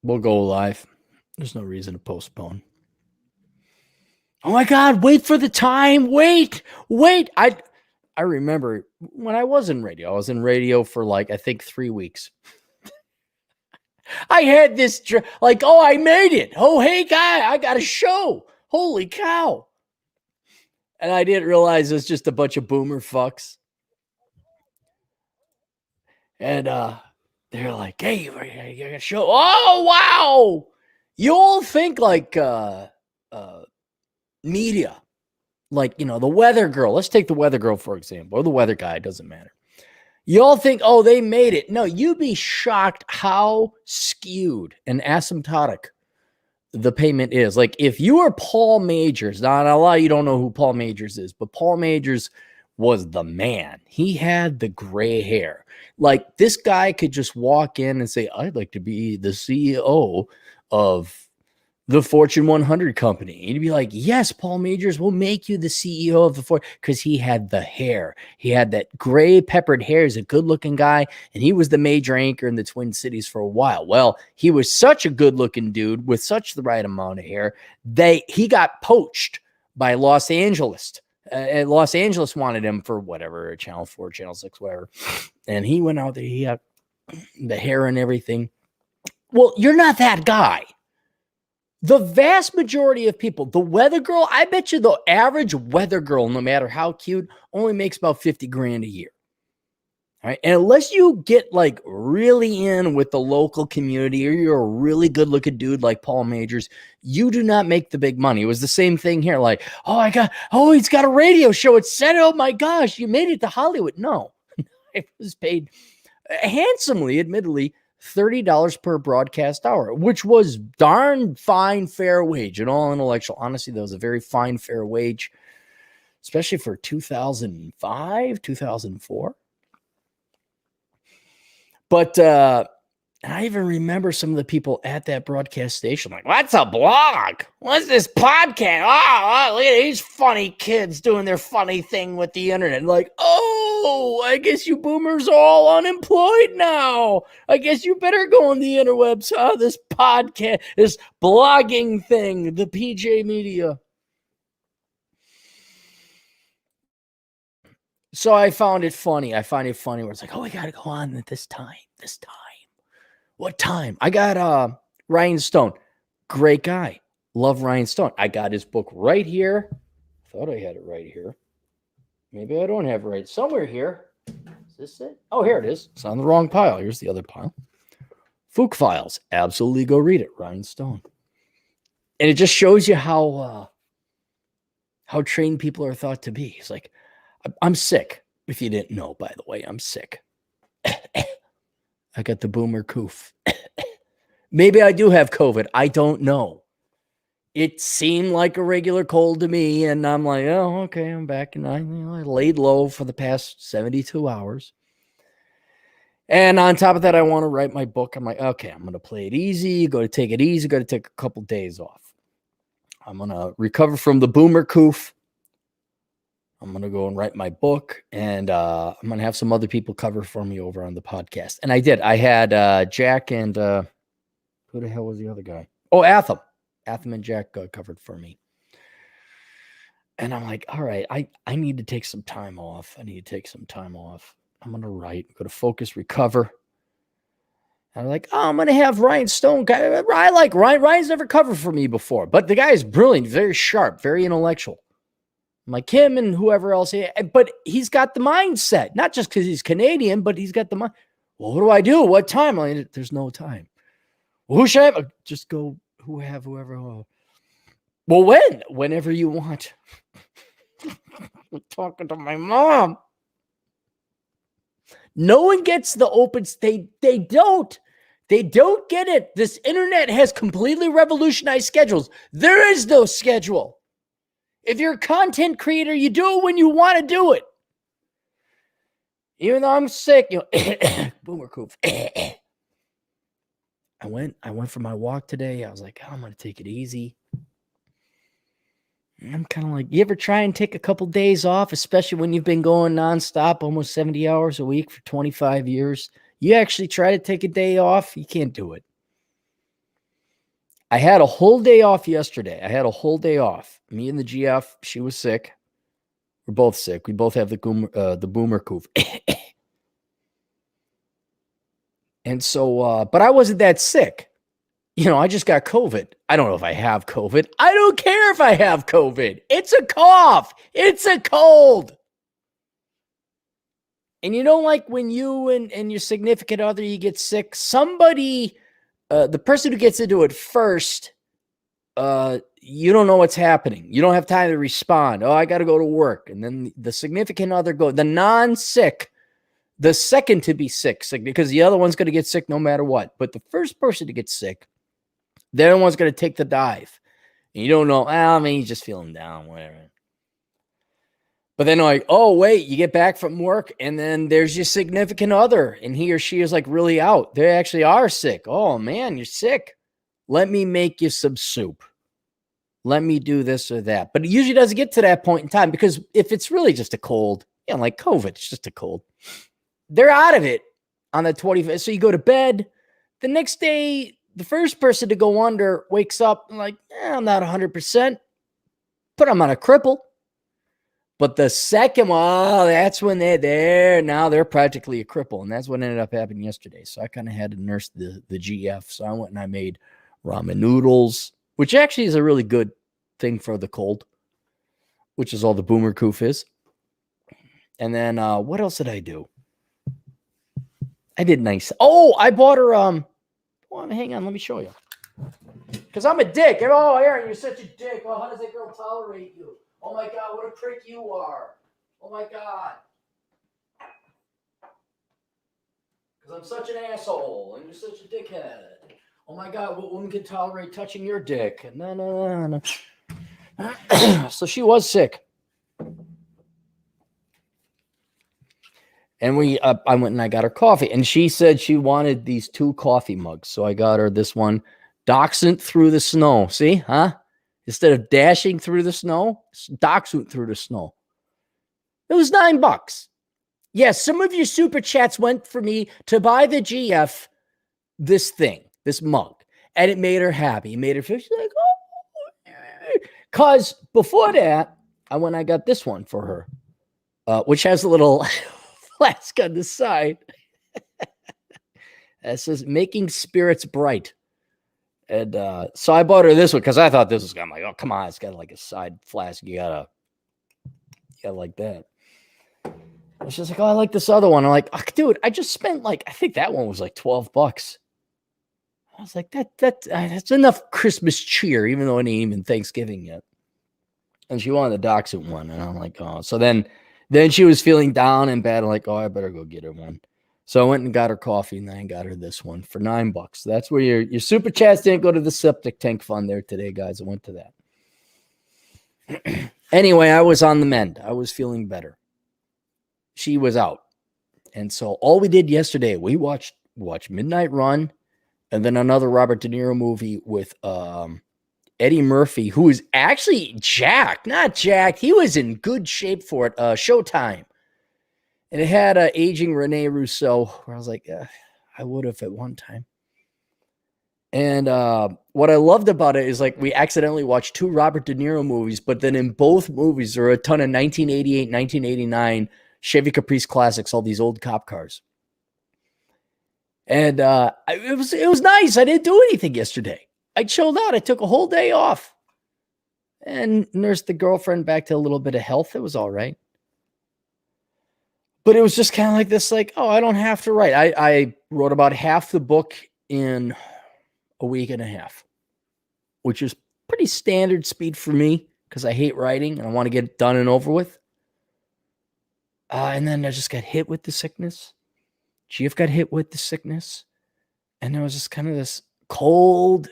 We'll go live. There's no reason to postpone. Oh my God, wait for the time. Wait. I remember when I was in radio. I was in radio for like, I think 3 weeks. I had this, like, oh, I made it. Oh, hey, guy, I got a show. Holy cow. And I didn't realize it was just a bunch of boomer fucks. And they're like, hey, you got a show. Oh, wow. You all think like media, like, you know, the weather girl. Let's take the weather girl, for example, or the weather guy. It doesn't matter. You all think, oh, they made it. No, you'd be shocked how skewed and asymptotic the payment is. Like, if you are Paul Majors, now a lot of you don't know who Paul Majors is, but Paul Majors was the man. He had the gray hair. Like, this guy could just walk in and say, I'd like to be the CEO of the Fortune 100 company. And you'd be like, yes, Paul Majors will make you the CEO of the Fortune, because he had the hair. He had that gray peppered hair. He's a good looking guy. And he was the major anchor in the Twin Cities for a while. Well, he was such a good looking dude with such the right amount of hair. He got poached by Los Angeles. And Los Angeles wanted him for whatever, Channel 4, Channel 6, whatever. And he went out there. He had the hair and everything. Well, you're not that guy. The vast majority of people, the weather girl, I bet you the average weather girl, no matter how cute, only makes about 50 grand a year. All right. And unless you get like really in with the local community, or you're a really good looking dude like Paul Majors, you do not make the big money. It was the same thing here. Like, he's got a radio show. It's set. Oh my gosh, you made it to Hollywood. No, it was paid handsomely, admittedly, $30 per broadcast hour, which was darn fine, fair wage in all intellectual honesty. That was a very fine, fair wage, especially for 2005, 2004. But I even remember some of the people at that broadcast station like, what's a blog? What's this podcast? Oh, look at these funny kids doing their funny thing with the internet. Like, oh, I guess you boomers are all unemployed now. I guess you better go on the interwebs, huh? This podcast, this blogging thing, the PJ media. So I found it funny. I find it funny where it's like, oh, we got to go on at this time. What time? I got Ryan Stone. Great guy. Love Ryan Stone. I got his book right here. Thought I had it right here. Maybe I don't have it right. Somewhere here. Is this it? Oh, here it is. It's on the wrong pile. Here's the other pile. Fook Files. Absolutely go read it. Ryan Stone. And it just shows you how trained people are thought to be. It's like, I'm sick. If you didn't know, by the way, I'm sick. I got the boomer coof. Maybe I do have COVID. I don't know. It seemed like a regular cold to me, and I'm like, oh, okay, I'm back. And I laid low for the past 72 hours. And on top of that, I want to write my book. I'm like, okay, I'm going to play it easy. Go to take it easy. Got to take a couple days off. I'm going to recover from the boomer coof. I'm going to go and write my book, and I'm going to have some other people cover for me over on the podcast. And I did. I had Jack and who the hell was the other guy? Oh, Atham. Atham and Jack covered for me. And I'm like, all right, I need to take some time off. I'm going to write. I'm going to focus, recover. And I'm like, oh, I'm going to have Ryan Stone. I like Ryan. Ryan's never covered for me before, but the guy is brilliant, very sharp, very intellectual. Like him and whoever else, but he's got the mindset, not just because he's Canadian, but he's got the mind. Well, what do I do? What time? There's no time. Well, who should I have? Just go whoever. Well, whenever you want. I'm talking to my mom. No one gets the opens. They don't get it. This internet has completely revolutionized schedules. There is no schedule. If you're a content creator, you do it when you want to do it. Even though I'm sick, boomer coof. I went for my walk today. I was like, I'm going to take it easy. And I'm kind of like, you ever try and take a couple days off, especially when you've been going nonstop, almost 70 hours a week for 25 years? You actually try to take a day off, you can't do it. I had a whole day off yesterday. I had a whole day off. Me and the GF, she was sick. We're both sick. We both have the boomer coof. And so, but I wasn't that sick. I just got COVID. I don't know if I have COVID. I don't care if I have COVID. It's a cough. It's a cold. And like when you and your significant other, you get sick, somebody, the person who gets into it first, you don't know what's happening. You don't have time to respond. Oh, I got to go to work. And then the significant other the non-sick, the second to be sick, because the other one's going to get sick no matter what. But the first person to get sick, they're the one's going to take the dive. And you don't know, he's just feeling down, whatever. But then oh, wait, you get back from work and then there's your significant other and he or she is really out. They actually are sick. Oh, man, you're sick. Let me make you some soup. Let me do this or that. But it usually doesn't get to that point in time because if it's really just a cold, like COVID, it's just a cold. They're out of it on the 25th. So you go to bed. The next day, the first person to go under wakes up and I'm not 100%, but I'm on a cripple. But the second one, that's when they're there. Now they're practically a cripple. And that's what ended up happening yesterday. So I kind of had to nurse the GF. So I went and I made ramen noodles, which actually is a really good thing for the cold, which is all the boomer coof is. And then what else did I do? I did nice. Oh, I bought her. Hang on, let me show you. Because I'm a dick. Oh, Aaron, you're such a dick. Oh, how does that girl tolerate you? Oh my God, what a prick you are. Oh my God. Because I'm such an asshole and you're such a dickhead. Oh my God, what woman can tolerate touching your dick? No. So she was sick. And I went and I got her coffee. And she said she wanted these 2 coffee mugs. So I got her this one, Dachshund through the snow. See, huh? Instead of dashing through the snow, Dachshund through the snow. It was $9. Yes, some of your super chats went for me to buy the GF this thing, this mug. And it made her happy. It made her feel, she's like, oh. Because before that, I got this one for her, which has a little flask on the side. It says, making spirits bright. And so I bought her this one because I thought this was, I'm like, oh, come on. It's got a side flask. You gotta like that. And she's like, oh, I like this other one. I'm like, oh, dude, I just spent I think that one was $12. I was like, that's enough Christmas cheer, even though it ain't even Thanksgiving yet. And she wanted the Dachshund one. And I'm like, oh. So then she was feeling down and bad. I'm like, oh, I better go get her one. So I went and got her coffee, and then I got her this one for $9. That's where your super chats didn't go to the septic tank fund there today, guys. I went to that. Anyway, I was on the mend. I was feeling better. She was out. And so all we did yesterday, we watched Midnight Run and then another Robert De Niro movie with Eddie Murphy, who is actually jacked. Not jacked. He was in good shape for it. Showtime. And it had aging Rene Rousseau, where I was like, I would have at one time. And what I loved about it is we accidentally watched 2 Robert De Niro movies, but then in both movies, there are a ton of 1988, 1989 Chevy Caprice classics, all these old cop cars. And it was nice. I didn't do anything yesterday. I chilled out. I took a whole day off and nursed the girlfriend back to a little bit of health. It was all right. But it was just kind of like this, oh, I don't have to write. I wrote about half the book in a week and a half, which is pretty standard speed for me because I hate writing and I want to get it done and over with. And then I just got hit with the sickness. GF got hit with the sickness. And there was just kind of this cold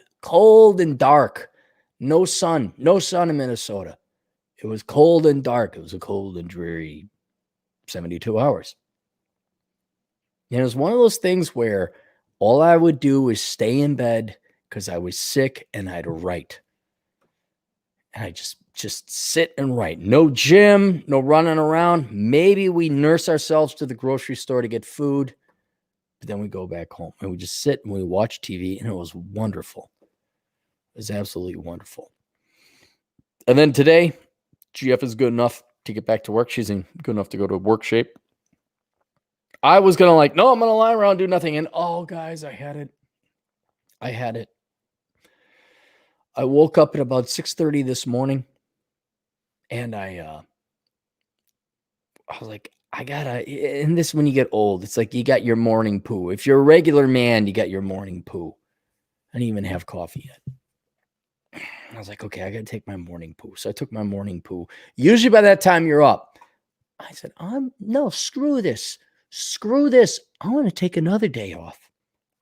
and dark. No sun in Minnesota. It was cold and dark. It was a cold and dreary 72 hours. And it was one of those things where all I would do is stay in bed because I was sick and I'd write. And I just sit and write. No gym, no running around. Maybe we nurse ourselves to the grocery store to get food, but then we go back home and we just sit and we watch TV, and it was wonderful. It is absolutely wonderful. And then today, GF is good enough to get back to work. She's in good enough to go to work shape. I was going to no, I'm going to lie around, do nothing. And guys, I had it. I woke up at about 6:30 this morning, and I was like, I gotta, and this, when you get old, it's like you got your morning poo. If you're a regular man, you got your morning poo. I didn't even have coffee yet. I was like, okay, I gotta take my morning poo. So I took my morning poo. Usually by that time you're up. I said, no, screw this. I want to take another day off.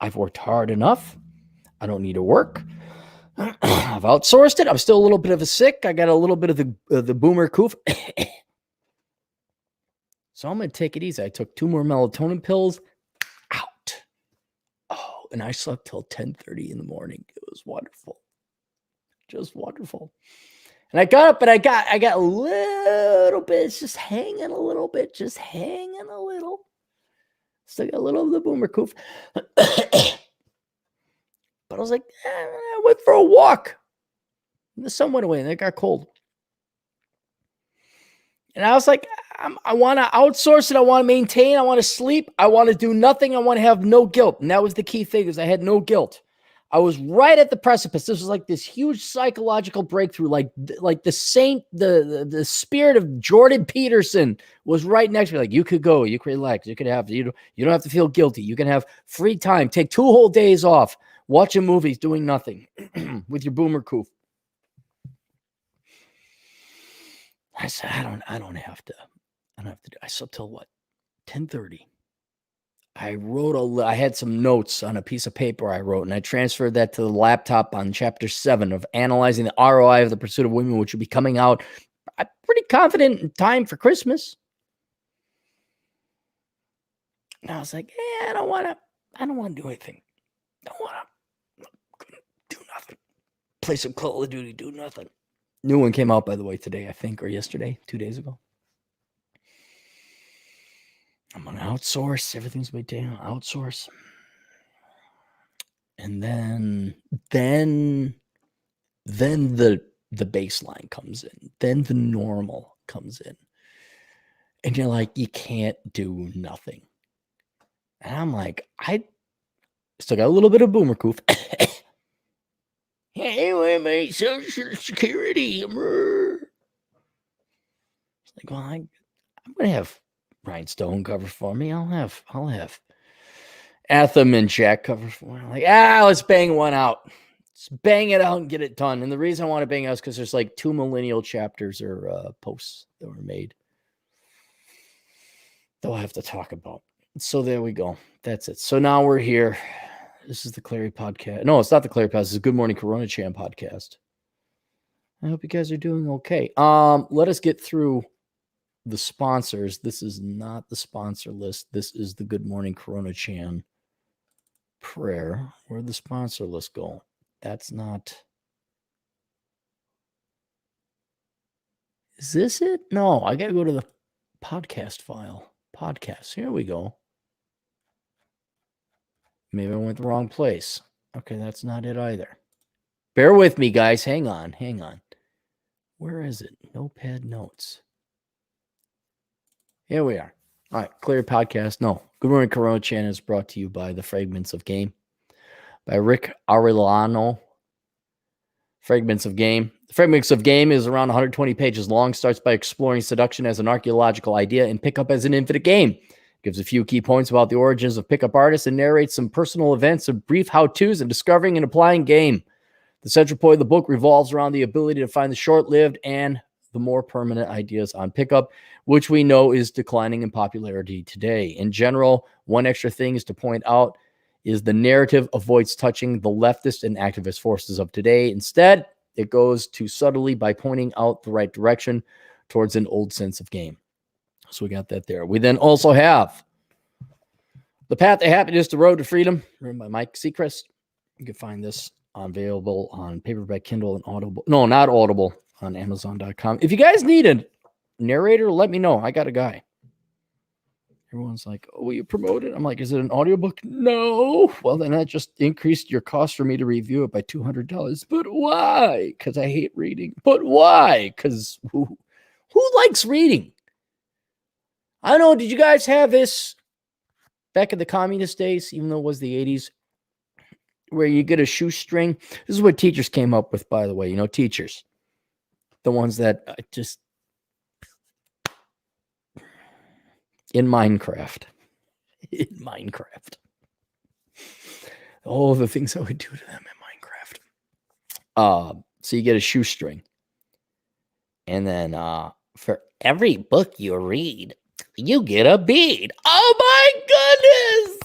I've worked hard enough. I don't need to work. I've outsourced it. I'm still a little bit of a sick. I got a little bit of the boomer coof. So I'm going to take it easy. I took 2 more melatonin pills. Out. Oh, and I slept till 10:30 in the morning. It was wonderful. Just wonderful. And I got up, and I got a little bit. It's just hanging a little bit. Just hanging a little. Still got a little of the boomer coof. But I was like, I went for a walk. And the sun went away, and it got cold. And I was like, I want to outsource it. I want to maintain. I want to sleep. I want to do nothing. I want to have no guilt. And that was the key thing, is I had no guilt. I was right at the precipice. This was like this huge psychological breakthrough. Like the saint, the spirit of Jordan Peterson was right next to me. Like, you could go, you could relax, you could have, you don't have to feel guilty. You can have free time. Take 2 whole days off, watching movies, doing nothing with your boomer coof. I said, I don't have to. I slept till what? 10:30. I had some notes on a piece of paper I wrote, and I transferred that to the laptop on chapter 7 of Analyzing the ROI of the Pursuit of Women, which will be coming out, I'm pretty confident, in time for Christmas. And I was like, I don't want to do anything. I don't want to do nothing. Play some Call of Duty, do nothing. New one came out, by the way, today, I think, or yesterday, 2 days ago. I'm going to outsource. Everything's my day. Outsource. And then the baseline comes in. Then the normal comes in. And you're like, you can't do nothing. And I'm like, I still got a little bit of boomer coof. Hey, wait, mate, Social Security. It's like, well, I'm going to have Rhinestone cover for me. I'll have Atham and Jack cover for me. I'm like, let's bang one out. Let's bang it out and get it done. And the reason I want to bang it out is because there's like 2 millennial chapters or posts that were made that we'll have to talk about. So there we go. That's it. So now we're here. This is the Clary podcast. No, it's not the Clary podcast. It's a Good Morning Coronachan podcast. I hope you guys are doing okay. Let us get through the sponsors. This is not the sponsor list. This is the Good Morning Coronachan prayer. Where'd the sponsor list go? That's not. Is this it? No, I got to go to the podcast file. Podcasts. Here we go. Maybe I went the wrong place. Okay, that's not it either. Bear with me, guys. Hang on. Where is it? Notepad notes. Here we are. All right, Clear Podcast. No, Good Morning Coronachan is brought to you by The Fragments of Game by Rick Arellano. Fragments of Game. The Fragments of Game is around 120 pages long, starts by exploring seduction as an archaeological idea and pickup as an infinite game. Gives a few key points about the origins of pickup artists and narrates some personal events and brief how-tos in discovering and applying game. The central point of the book revolves around the ability to find the short-lived and the more permanent ideas on pickup, which we know is declining in popularity today. In general, one extra thing is to point out is the narrative avoids touching the leftist and activist forces of today. Instead, it goes too subtly by pointing out the right direction towards an old sense of game. So we got that there. We then also have The Path to Happiness, The Road to Freedom, written by Mike Seacrest. You can find this available on paperback, Kindle, and Audible. No, not Audible, on Amazon.com. If you guys need a narrator, let me know. I got a guy. Everyone's like, oh, will you promote it? I'm like, is it an audiobook? No. Well, then that just increased your cost for me to review it by $200. But why? Because I hate reading. But why? Because who likes reading? I don't know. Did you guys have this back in the communist days, even though it was the 80s, where you get a shoestring? This is what teachers came up with, by the way. Teachers. The ones that just... In Minecraft. All the things I would do to them in Minecraft. So you get a shoestring. And then for every book you read, you get a bead. Oh my goodness!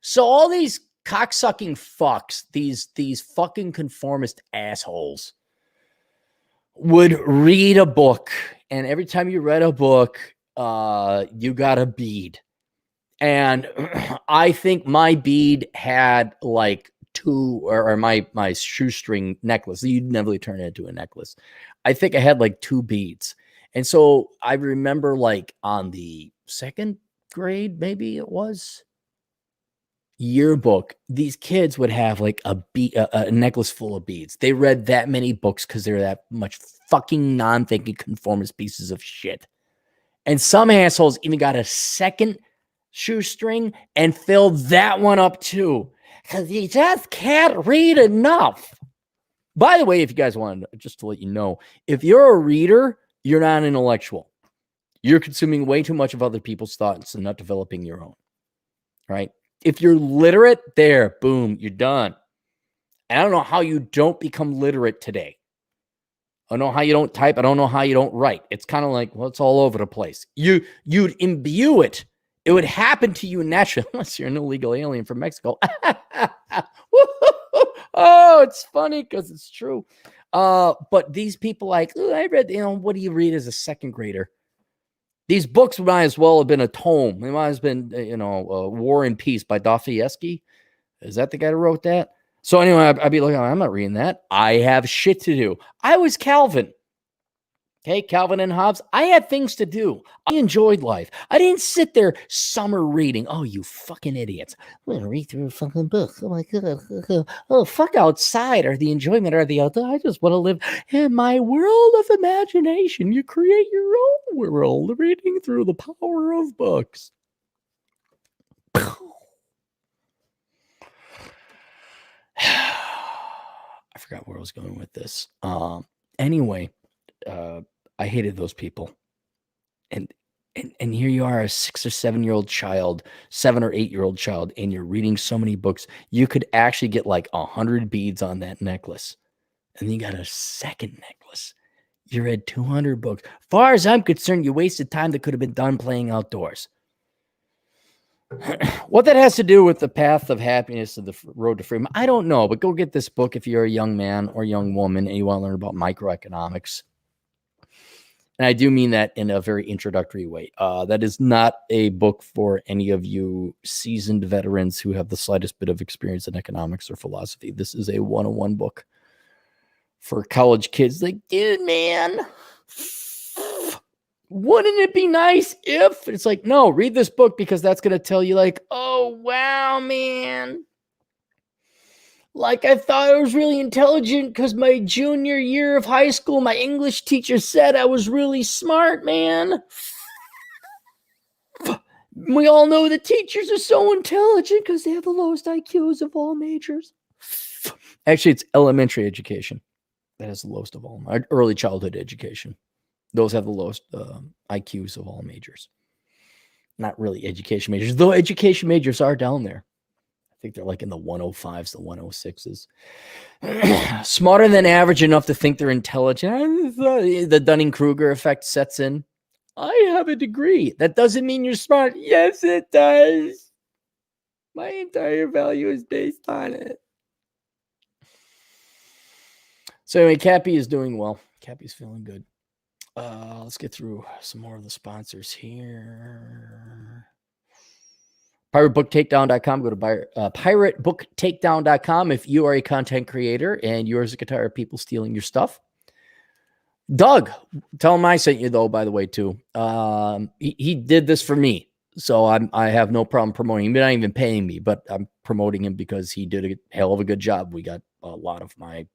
So all these cocksucking fucks, these fucking conformist assholes, would read a book. And every time you read a book, you got a bead. And I think my bead had like two, or my shoestring necklace. You'd never turn it into a necklace. I think I had like 2 beads. And so I remember like on the 2nd grade, maybe it was, yearbook, these kids would have like a necklace full of beads. They read that many books because they're that much fucking non-thinking conformist pieces of shit. And some assholes even got a 2nd shoestring and filled that one up too, because you just can't read enough. By the way, if you guys want, just to let you know, if you're a reader, you're not an intellectual. You're consuming way too much of other people's thoughts and not developing your own. Right? If you're literate, there, boom, you're done. And I don't know how you don't become literate today. I don't know how you don't type. I don't know how you don't write. It's kind of like, well, it's all over the place. You'd imbue it. It would happen to you naturally, unless you're an illegal alien from Mexico. Oh, it's funny because it's true. But these people like, I read, what do you read as a 2nd grader? These books might as well have been a tome. They might have been, War and Peace by Dostoevsky. Is that the guy who wrote that? So anyway, I'd be like, I'm not reading that. I have shit to do. I was Calvin. Okay, Calvin and Hobbes. I had things to do. I enjoyed life. I didn't sit there summer reading. Oh, you fucking idiots. I'm going to read through a fucking book. Oh, my God. Oh, fuck outside or the enjoyment or the outdoor. I just want to live in my world of imagination. You create your own world reading through the power of books. I forgot where I was going with this. Anyway, I hated those people. And here you are, a 6 or 7-year-old child, 7 or 8-year-old child, and you're reading so many books. You could actually get like 100 beads on that necklace. And then you got a 2nd necklace. You read 200 books. Far as I'm concerned, you wasted time that could have been done playing outdoors. What that has to do with the path of happiness of the road to freedom, I don't know. But go get this book if you're a young man or young woman and you want to learn about microeconomics. And I do mean that in a very introductory way. That is not a book for any of you seasoned veterans who have the slightest bit of experience in economics or philosophy. This is a 101 book for college kids. Like, dude, man, wouldn't it be nice if... It's like, no, read this book because that's going to tell you like, oh, wow, man. Like, I thought I was really intelligent because my junior year of high school, my English teacher said I was really smart, man. We all know that teachers are so intelligent because they have the lowest IQs of all majors. Actually, it's elementary education that has the lowest of all. Early childhood education. Those have the lowest IQs of all majors. Not really education majors, though education majors are down there. I think they're like in the 105s, the 106s. Smarter than average enough to think they're intelligent. The Dunning-Kruger effect sets in. I have a degree. That doesn't mean you're smart. Yes, it does. My entire value is based on it. So anyway, Cappy is doing well. Cappy's feeling good. Let's get through some more of the sponsors here. PirateBookTakedown.com. Go to PirateBookTakedown.com if you are a content creator and you're sick and tired of people stealing your stuff. Doug, tell him I sent you, though, by the way, too. He did this for me. So I have no problem promoting him. He's not even paying me, but I'm promoting him because he did a hell of a good job. We got a lot of my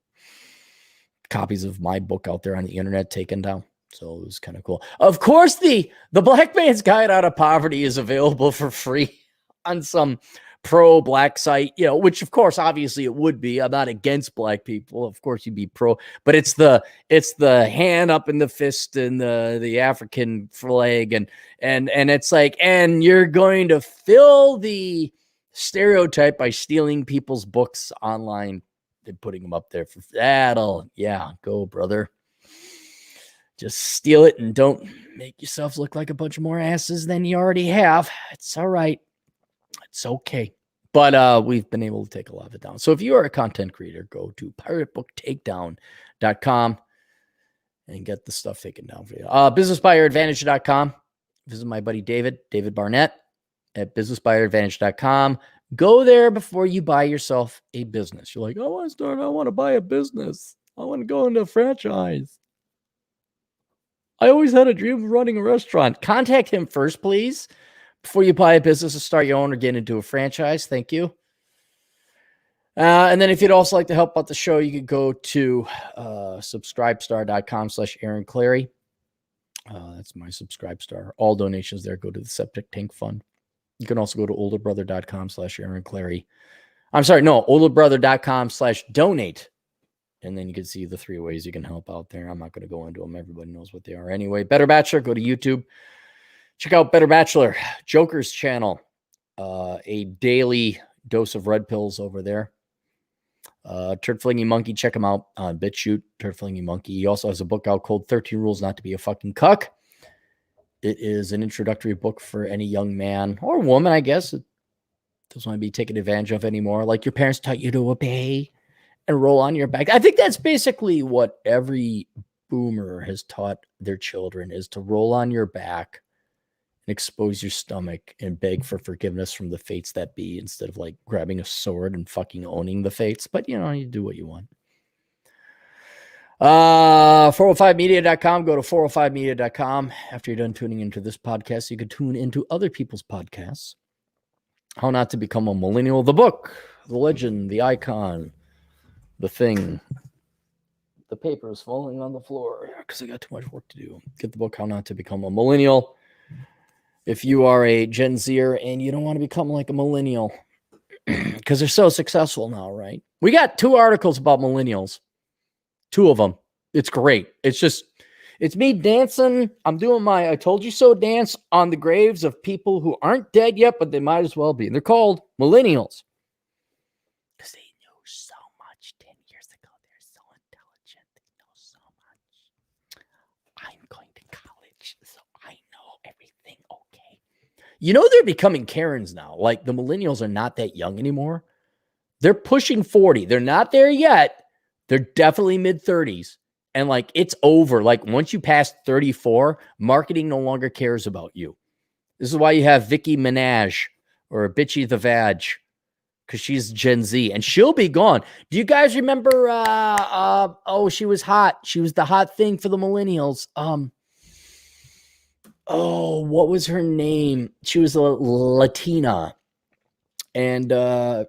copies of my book out there on the internet taken down. So it was kind of cool. Of course, the Black Man's Guide Out of Poverty is available for free on some pro-black site, which of course, obviously it would be. I'm not against black people. Of course you'd be pro, but it's the hand up in the fist and the African flag and it's like, and you're going to fill the stereotype by stealing people's books online and putting them up there for that'll, yeah, go brother. Just steal it and don't make yourself look like a bunch of more asses than you already have. It's all right. It's okay. But we've been able to take a lot of it down. So if you are a content creator, go to piratebooktakedown.com and get the stuff taken down for you. Businessbuyeradvantage.com. Visit my buddy David Barnett at businessbuyeradvantage.com. Go there before you buy yourself a business. You're like, I want to buy a business. I want to go into a franchise. I always had a dream of running a restaurant. Contact him first, please, before you buy a business and start your own or get into a franchise. Thank you. And then if you'd also like to help out the show, you could go to subscribestar.com/Aaron Clary. That's my Subscribestar. All donations there go to the Septic Tank Fund. You can also go to olderbrother.com/Aaron Clary. I'm sorry, no, olderbrother.com/donate. And then you can see the 3 ways you can help out there. I'm not going to go into them. Everybody knows what they are anyway. Better Bachelor, go to YouTube. Check out Better Bachelor, Joker's channel. A daily dose of red pills over there. Turd Flinging Monkey, check him out on BitChute. Turd Flinging Monkey. He also has a book out called 13 Rules Not to Be a Fucking Cuck. It is an introductory book for any young man or woman, I guess. It doesn't want to be taken advantage of anymore. Like your parents taught you to obey and roll on your back. I think that's basically what every boomer has taught their children, is to roll on your back and expose your stomach and beg for forgiveness from the fates that be, instead of like grabbing a sword and fucking owning the fates. But you do what you want. 405media.com. Go to 405media.com. After you're done tuning into this podcast, you can tune into other people's podcasts. How Not to Become a Millennial, the book, the legend, the icon, the thing. The paper is falling on the floor because I got too much work to do. Get the book, How Not to Become a Millennial. If you are a Gen Zer and you don't want to become like a millennial, because they're so successful now, right? We got 2 articles about millennials. 2 of them. It's great. It's me dancing. I'm doing my I told you so dance on the graves of people who aren't dead yet, but they might as well be. And they're called millennials. Because they knew so much 10 years ago. They're so intelligent. They know so much. I'm going to college, so I know everything okay. They're becoming Karens now. Like, the millennials are not that young anymore. They're pushing 40. They're not there yet. They're definitely mid-30s. And, like, it's over. Like, once you pass 34, marketing no longer cares about you. This is why you have Vicky Minaj or Bitchy the Vag, because she's Gen Z, and she'll be gone. Do you guys remember, she was hot. She was the hot thing for the millennials. What was her name? She was a Latina. And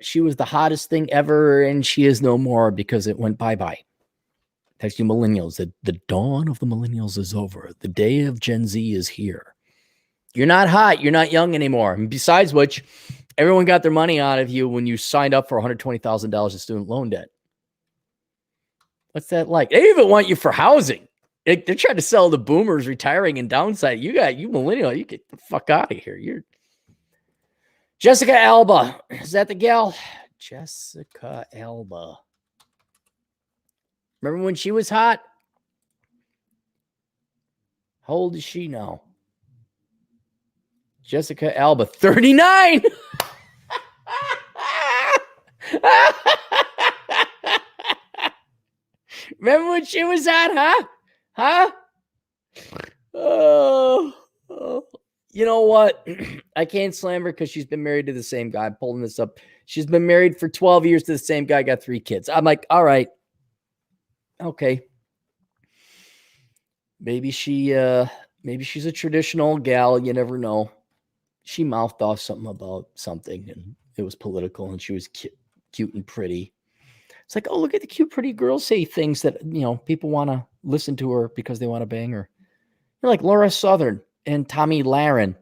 she was the hottest thing ever, and she is no more because it went bye-bye. Thanks to you millennials. The dawn of the millennials is over. The day of Gen Z is here. You're not hot. You're not young anymore. And besides which, everyone got their money out of you when you signed up for $120,000 in student loan debt. What's that like? They even want you for housing. They're trying to sell the boomers retiring and downside. You millennial, you get the fuck out of here. You're Jessica Alba. Is that the gal? Jessica Alba. Remember when she was hot? How old is she now? Jessica Alba, 39. Remember when she was hot, huh? Oh. You know what? I can't slam her because she's been married to the same guy. I'm pulling this up. She's been married for 12 years to the same guy, got 3 kids. I'm like, all right. Okay. Maybe she's a traditional gal. You never know. she mouthed off something about something, and it was political, and she was cute and pretty. It's like, oh, look at the cute, pretty girl say things that, people want to listen to her because they want to bang her. You're like Laura Southern and Tommy Loren.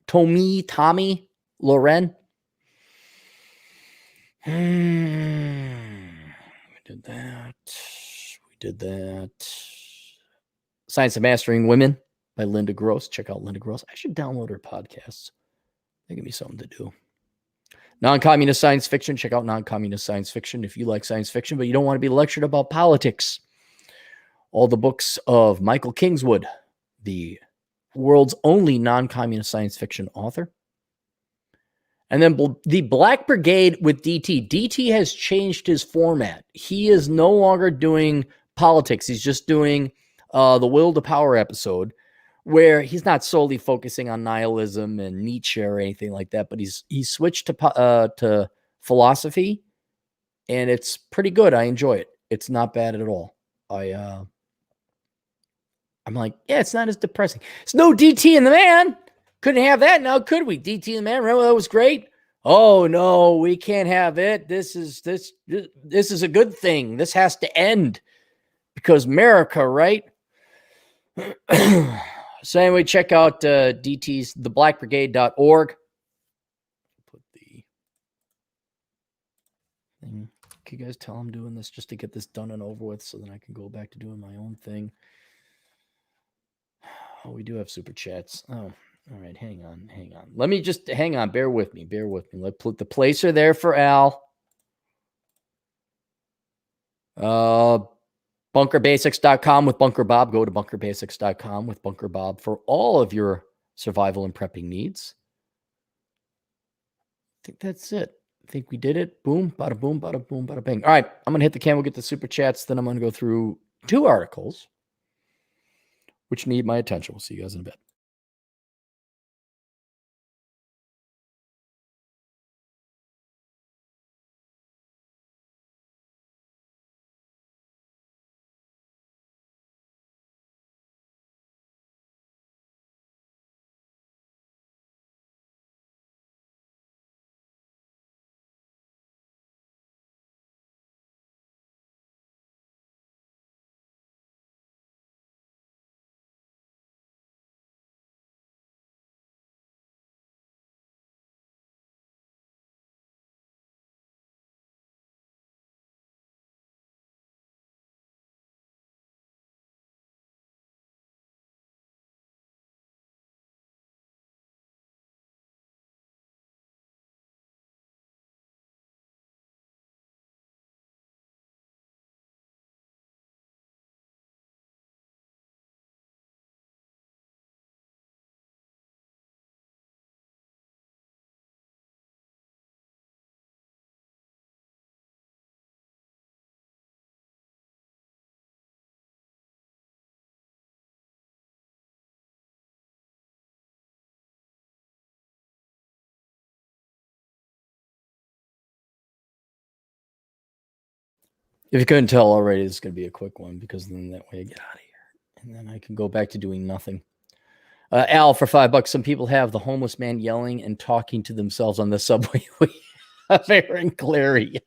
Tommy Loren. We did that. We did that. Science of Mastering Women by Linda Gross. Check out Linda Gross. I should download her podcasts. They give me something to do. Non-communist science fiction. Check out non-communist science fiction if you like science fiction, but you don't want to be lectured about politics. All the books of Michael Kingswood, the world's only non-communist science fiction author. And then the Black Brigade with DT. DT has changed his format. He is no longer doing politics. He's just doing the Will to Power episode, where he's not solely focusing on nihilism and Nietzsche or anything like that, but he's switched to philosophy, and it's pretty good. I enjoy it. It's not bad at all. I'm like, yeah, it's not as depressing. It's no DT and the Man. Couldn't have that now, could we? DT and the Man, remember that was great? Oh no, we can't have it. This is a good thing. This has to end because America, right? So anyway, check out DT's theblackbrigade.org. Put the thing. Can you guys tell I'm doing this just to get this done and over with so then I can go back to doing my own thing? Oh, we do have super chats. Oh, all right. Hang on. Let me just hang on. Bear with me. Let's put the placer there for Al. Bunkerbasics.com with Bunker Bob. Go to bunkerbasics.com with Bunker Bob for all of your survival and prepping needs. I think that's it. I think we did it. Boom, bada boom, bada boom, bada bang. All right, I'm going to hit the camera, get the super chats. Then I'm going to go through 2 articles which need my attention. We'll see you guys in a bit. If you couldn't tell already, it's going to be a quick one because then that way I get out of here. And then I can go back to doing nothing. Al, for $5, some people have the homeless man yelling and talking to themselves on the subway. Aaron Clary.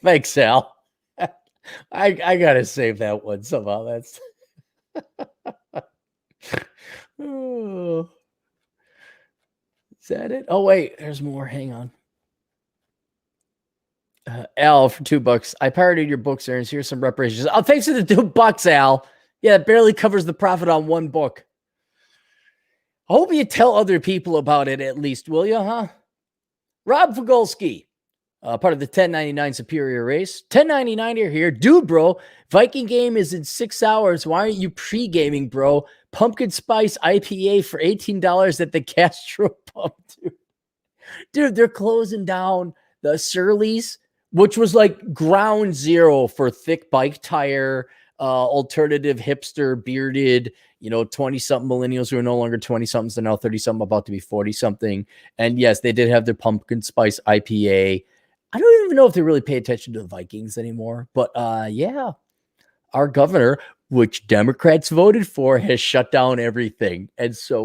Thanks, Al. I got to save that one somehow. That's... oh. Is that it? Oh, wait. There's more. Hang on. Al, for $2. I pirated your books, Aaron. Here's some reparations. Oh, thanks for the $2, Al. Yeah, it barely covers the profit on one book. I hope you tell other people about it at least, will you, huh? Rob Fogolski, part of the 1099 Superior Race. 1099 are here. Dude, bro, Viking game is in 6 hours. Why aren't you pre-gaming, bro? Pumpkin Spice IPA for $18 at the Castro Pump, dude. Dude, they're closing down the Surly's, which was like ground zero for thick bike tire, alternative hipster bearded, 20-something millennials who are no longer 20-somethings. They're now 30-something, about to be 40-something. And yes, they did have their pumpkin spice IPA. I don't even know if they really pay attention to the Vikings anymore. But yeah, our governor, which Democrats voted for, has shut down everything. And so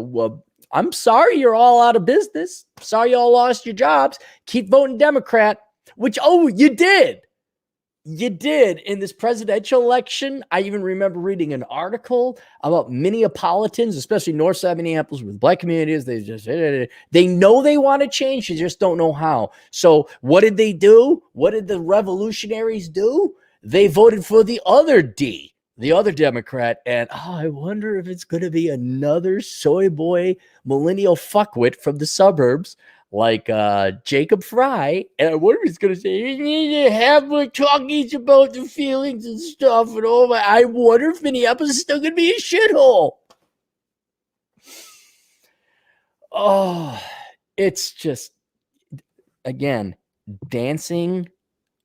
I'm sorry you're all out of business. Sorry you all lost your jobs. Keep voting Democrat, which, you did. You did in this presidential election. I even remember reading an article about Minneapolitans, especially north side Minneapolis with black communities. They know they want to change. They just don't know how. So what did they do? What did the revolutionaries do? They voted for the other D, the other Democrat. And I wonder if it's going to be another soy boy millennial fuckwit from the suburbs like Jacob Fry, and I wonder if he's going to say, you need to have more talkies about the feelings and stuff, and all that. I wonder if Minneapolis is still going to be a shithole. Oh, it's just, again, dancing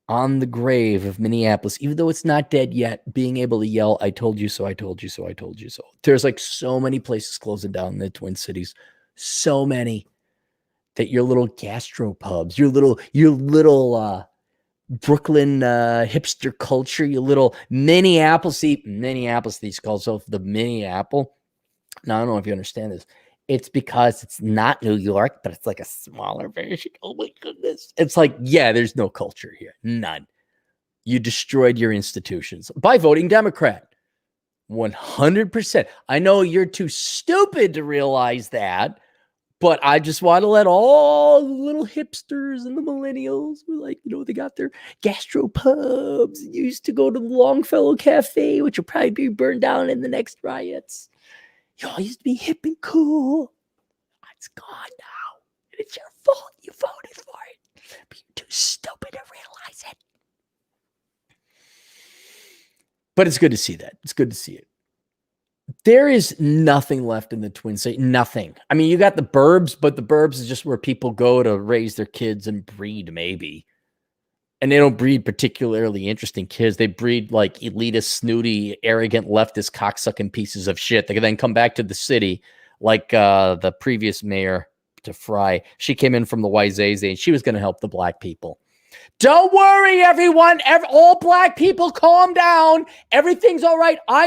on the grave of Minneapolis, even though it's not dead yet, being able to yell, I told you so, I told you so, I told you so. There's like so many places closing down in the Twin Cities. So many. That your little gastropubs, your little Brooklyn hipster culture, your little Minneapolis, these called so the Minneapolis. Now, I don't know if you understand this. It's because it's not New York, but it's like a smaller version. Oh my goodness. It's like, yeah, there's no culture here. None. You destroyed your institutions by voting Democrat. 100%. I know you're too stupid to realize that. But I just want to let all the little hipsters and the millennials who, like, they got their gastropubs, used to go to the Longfellow Cafe, which will probably be burned down in the next riots. Y'all used to be hip and cool. It's gone now. And it's your fault you voted for it. But you're too stupid to realize it. But it's good to see that. It's good to see it. There is nothing left in the Twin Cities. Nothing. I mean, you got the burbs, but the burbs is just where people go to raise their kids and breed, maybe. And they don't breed particularly interesting kids. They breed like elitist, snooty, arrogant, leftist, cocksucking pieces of shit. They can then come back to the city like the previous mayor to Fry. She came in from the Wayzata and she was going to help the black people. Don't worry, everyone. All black people, calm down. Everything's all right. I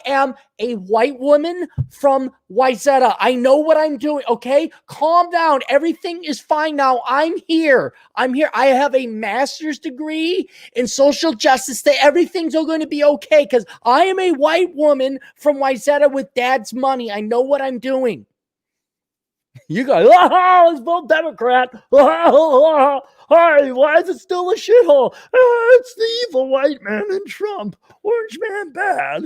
am a white woman from Wayzata. I know what I'm doing. Okay, calm down. Everything is fine now. I'm here. I have a master's degree in social justice. Everything's all going to be okay because I am a white woman from Wayzata with dad's money. I know what I'm doing. You guys, let's vote Democrat. Hey, why is it still a shithole? It's the evil white man and Trump. Orange man bad.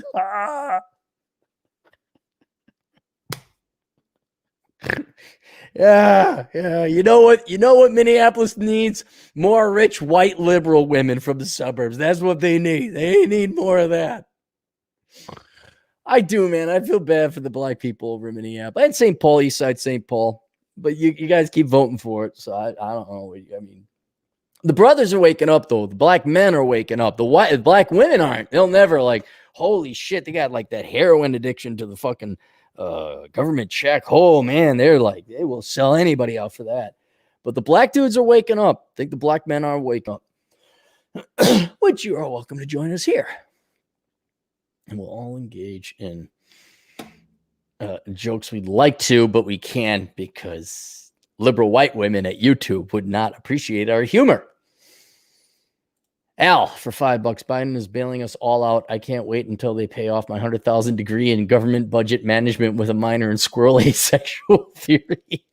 Yeah. You know what Minneapolis needs? More rich white liberal women from the suburbs. That's what they need. They need more of that. I do, man. I feel bad for the black people over in Minneapolis and St. Paul, East Side St. Paul. But you guys keep voting for it, so I don't know. I mean, the brothers are waking up, though. The black men are waking up. The black women aren't. They'll never, like, holy shit, they got, like, that heroin addiction to the fucking government check. Oh, man, they're like, they will sell anybody out for that. But the black dudes are waking up. I think the black men are waking up. Which you are welcome to join us here. And we'll all engage in jokes we'd like to, but we can't because liberal white women at YouTube would not appreciate our humor. Al, for $5, Biden is bailing us all out. I can't wait until they pay off my 100,000 degree in government budget management with a minor in squirrel asexual theory.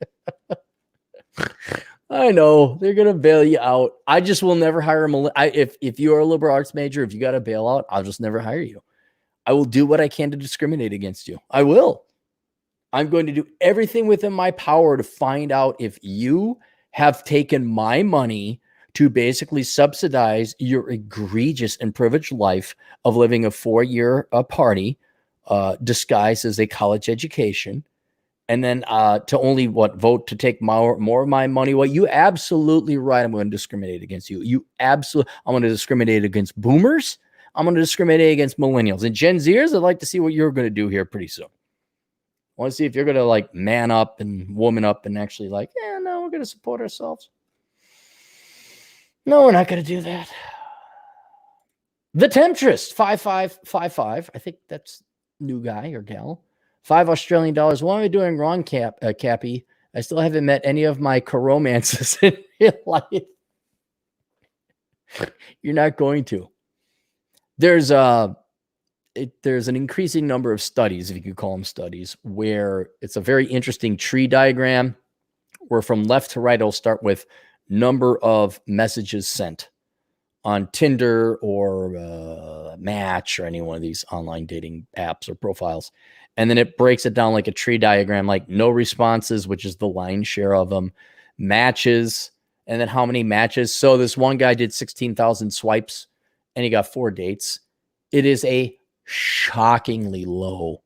I know they're gonna bail you out. I just will never hire if you are a liberal arts major, if you got a bailout, I'll just never hire you. I will do what I can to discriminate against you. I will. I'm going to do everything within my power to find out if you have taken my money to basically subsidize your egregious and privileged life of living a 4-year party disguised as a college education. And then to only vote to take more of my money. Well, you absolutely right. I'm going to discriminate against you. I'm going to discriminate against boomers. I'm going to discriminate against millennials and Gen Zers. I'd like to see what you're going to do here pretty soon. I want to see if you're going to like man up and woman up and actually like, no, we're going to support ourselves. No, we're not going to do that. The Temptress 5555. I think that's new guy or gal. $5 Australian. What am I doing wrong, Cappy? I still haven't met any of my coromances in real life. You're not going to. There's an increasing number of studies, if you could call them studies, where it's a very interesting tree diagram where from left to right, it'll start with number of messages sent on Tinder or Match or any one of these online dating apps or profiles. And then it breaks it down like a tree diagram, like no responses, which is the lion's share of them, matches, and then how many matches. So this one guy did 16,000 swipes and he got 4 dates. It is a shockingly low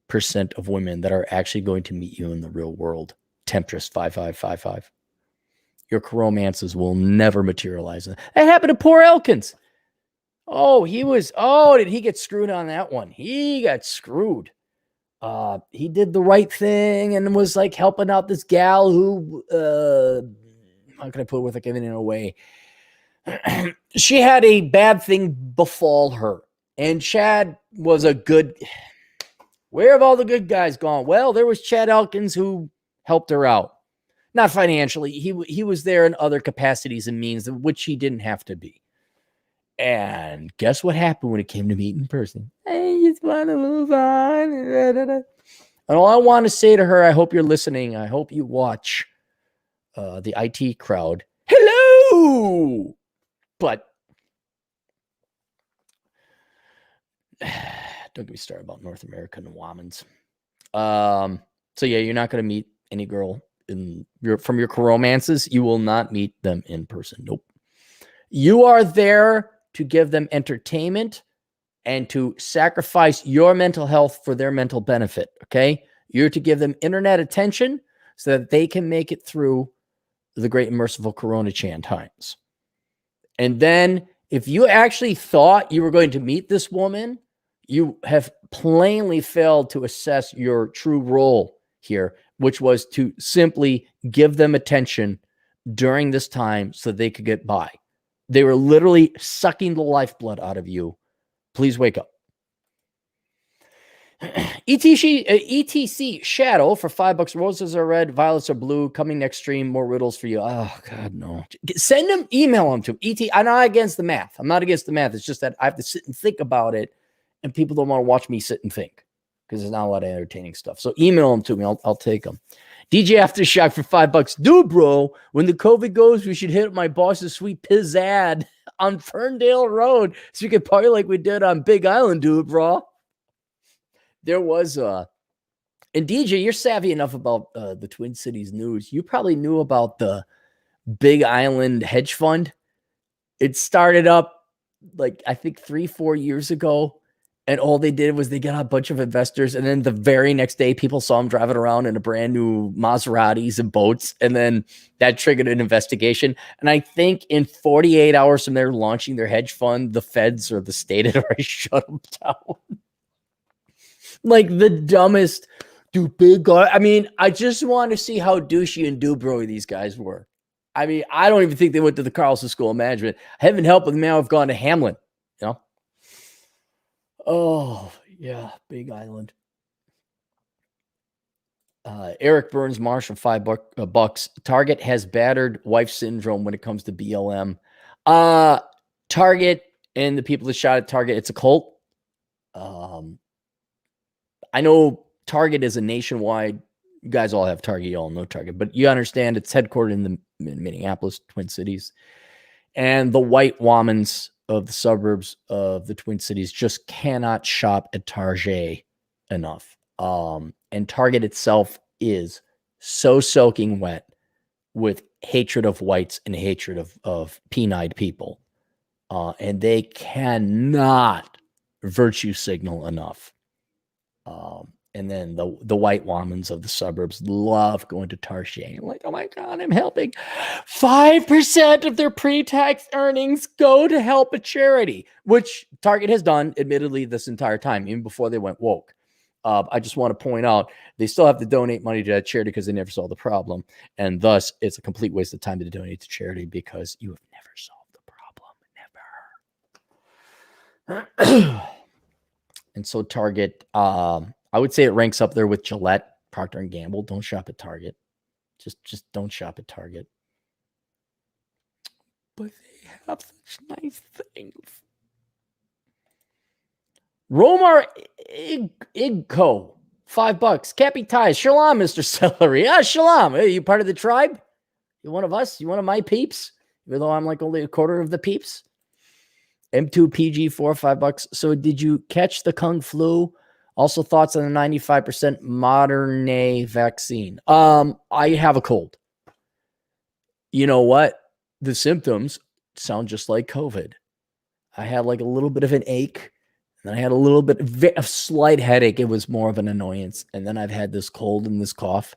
percent of women that are actually going to meet you in the real world. Temptress 5555. Your romances will never materialize. That happened to poor Elkins. Did he get screwed on that one? He got screwed. He did the right thing and was like helping out this gal who, how can I put it without giving it away? She had a bad thing befall her. And Chad was a good, where have all the good guys gone? Well, there was Chad Elkins who helped her out. Not financially. He was there in other capacities and means, which he didn't have to be. And guess what happened when it came to meet in person? I just want to move on. And all I want to say to her, I hope you're listening. I hope you watch the IT crowd. Hello! But don't get me started about North American womans. So yeah, you're not going to meet any girl from your romances. You will not meet them in person. Nope. You are there to give them entertainment and to sacrifice your mental health for their mental benefit. Okay. You're to give them internet attention so that they can make it through the great and merciful Coronachan times. And then if you actually thought you were going to meet this woman, you have plainly failed to assess your true role here, which was to simply give them attention during this time so they could get by. They were literally sucking the lifeblood out of you. Please wake up. ETC Shadow for $5. Roses are red, violets are blue. Coming next stream, more riddles for you. Oh God, no. Send them, email them to ET. I'm not against the math. I'm not against the math. It's just that I have to sit and think about it, and people don't want to watch me sit and think because there's not a lot of entertaining stuff. So email them to me. I'll take them. DJ Aftershock for $5. Dude, bro, when the COVID goes, we should hit up my boss's sweet pizzad on Ferndale Road so we can party like we did on Big Island, dude, bro. There was and DJ, you're savvy enough about the Twin Cities news. You probably knew about the Big Island hedge fund. It started up like I think 3-4 years ago, and all they did was they got a bunch of investors, and then the very next day, people saw them driving around in a brand new Maseratis and boats, and then that triggered an investigation. And I think in 48 hours from their launching their hedge fund, the feds or the state had already shut them down. Like the dumbest, stupid guy. I mean, I just want to see how douchey and dubrowy these guys were. I mean, I don't even think they went to the Carlson School of Management. Heaven help them now have gone to Hamlin, you know? Oh, yeah, Big Island. Eric Burns Marshall, $5. Target has battered wife syndrome when it comes to BLM. Target and the people that shot at Target, it's a cult. I know Target is a nationwide. You guys all have Target. You all know Target, but you understand it's headquartered in Minneapolis, Twin Cities, and the white womans of the suburbs of the Twin Cities just cannot shop at Target enough. And Target itself is so soaking wet with hatred of whites and hatred of peen-eyed people. And they cannot virtue signal enough. And then the white womans of the suburbs love going to Target. Like, oh my God, I'm helping. 5% of their pre-tax earnings go to help a charity, which Target has done, admittedly, this entire time, even before they went woke. I just want to point out they still have to donate money to that charity because they never solved the problem. And thus, it's a complete waste of time to donate to charity because you have never solved the problem. Never. And so Target, I would say it ranks up there with Gillette, Procter & Gamble. Don't shop at Target. Just don't shop at Target. But they have such nice things. Romar Igco, $5. Cappy ties. Shalom, Mr. Celery. Shalom. Hey, you part of the tribe? You one of us? You one of my peeps? Even though I'm like only a quarter of the peeps. M2PG4, $5. So did you catch the Kung Flu? Also thoughts on the 95% Moderna vaccine. I have a cold. You know what? The symptoms sound just like COVID. I had like a little bit of an ache. And then I had a little bit of a slight headache. It was more of an annoyance. And then I've had this cold and this cough.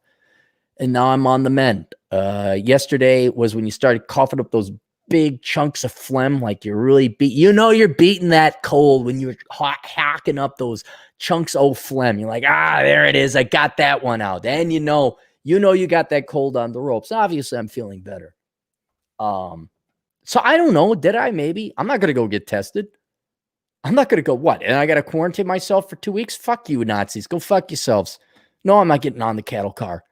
And now I'm on the mend. Yesterday was when you started coughing up those big chunks of phlegm, like you're really you're beating that cold when you're hacking up those chunks of phlegm. You're like, there it is. I got that one out. And you know you got that cold on the ropes. Obviously, I'm feeling better. So I don't know. Did I? Maybe. I'm not going to go get tested. I'm not going to go, what? And I got to quarantine myself for 2 weeks? Fuck you, Nazis. Go fuck yourselves. No, I'm not getting on the cattle car.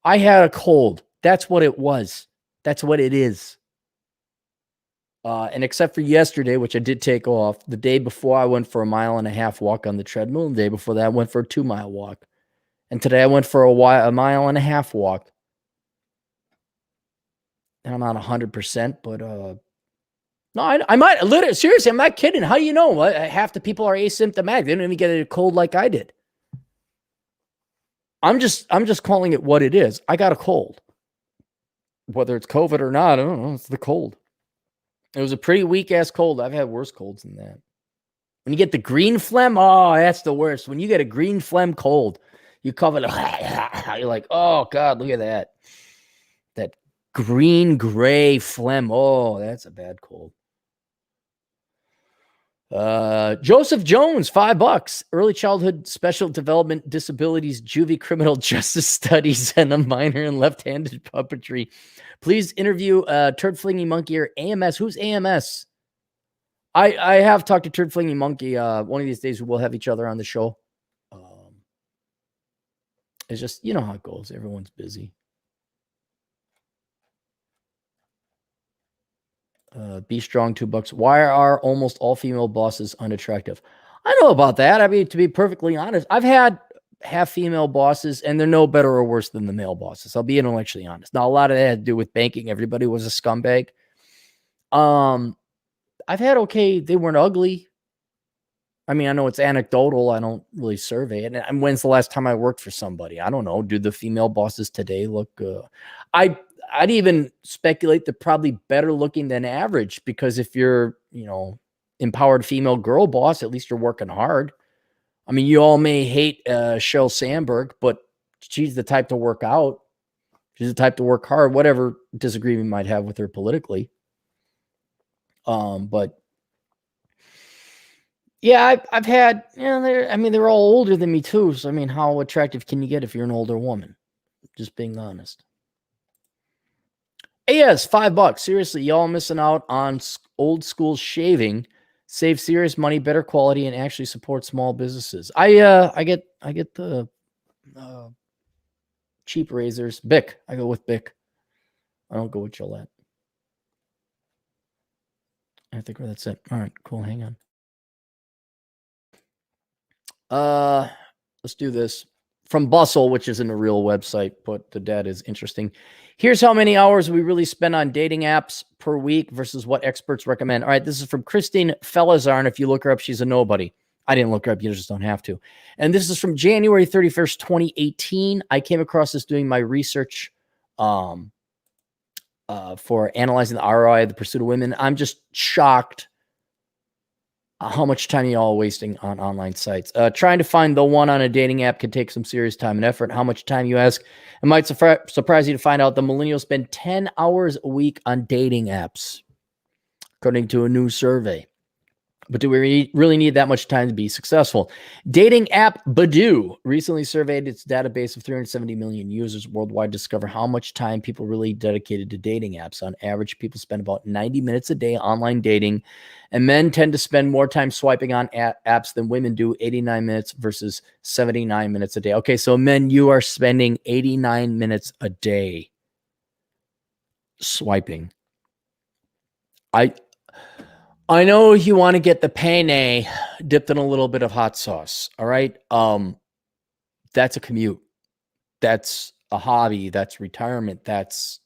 I had a cold. That's what it was. That's what it is. And except for yesterday, which I did take off, the day before I went for a 1.5 mile walk on the treadmill. The day before that, I went for a 2-mile walk. And today I went for a 1.5 mile walk. And I'm not 100%, but no, I might literally, seriously, I'm not kidding. How do you know? Half the people are asymptomatic. They don't even get a cold like I did. I'm just calling it what it is. I got a cold. Whether it's COVID or not, I don't know. It's the cold. It was a pretty weak ass cold. I've had worse colds than that. When you get the green phlegm, that's the worst. When you get a green phlegm cold, you cover it. You're like, oh God, look at that. That green gray phlegm. Oh, that's a bad cold. Joseph Jones, $5. Early childhood special development disabilities, juvie criminal justice studies, and a minor in left-handed puppetry. Please interview Turd Flinging Monkey or AMS. Who's AMS? I have talked to Turd Flinging Monkey. One of these days we will have each other on the show. It's just, you know how it goes. Everyone's busy. Be strong, $2. Why are almost all female bosses unattractive? I know about that. I mean, to be perfectly honest, I've had half female bosses, and they're no better or worse than the male bosses. I'll be intellectually honest. Now, a lot of that had to do with banking. Everybody was a scumbag. I've had they weren't ugly. I mean, I know it's anecdotal. I don't really survey it. And when's the last time I worked for somebody? I don't know. Do the female bosses today look good? I'd even speculate they're probably better looking than average, because if you're, empowered female girl boss, at least you're working hard. I mean, you all may hate Sheryl Sandberg, but she's the type to work out. She's the type to work hard, whatever disagreement you might have with her politically. But yeah, I've had, they're all older than me too. So, I mean, how attractive can you get if you're an older woman? Just being honest. Yes, $5. Seriously, y'all missing out on old school shaving. Save serious money, better quality, and actually support small businesses. I get the cheap razors. Bic. I go with Bic. I don't go with Gillette. I think that's it. All right, cool. Hang on. Let's do this. From Bustle, which isn't a real website, but the data is interesting. Here's how many hours we really spend on dating apps per week versus what experts recommend. All right, this is from Christine Felazarn. If you look her up, she's a nobody. I didn't look her up. You just don't have to. And this is from January 31st, 2018. I came across this doing my research for analyzing the ROI of the pursuit of women. I'm just shocked how much time y'all are wasting on online sites. Trying to find the one on a dating app can take some serious time and effort. How much time, you ask? It might surprise you to find out the millennials spend 10 hours a week on dating apps, according to a new survey. But do we really need that much time to be successful? Dating app Badoo recently surveyed its database of 370 million users worldwide to discover how much time people really dedicated to dating apps. On average, people spend about 90 minutes a day online dating, And men tend to spend more time swiping on apps than women do, 89 minutes versus 79 minutes a day. Okay, so men, you are spending 89 minutes a day swiping. I know you want to get the penne dipped in a little bit of hot sauce, all right? That's a commute. That's a hobby. That's retirement. That's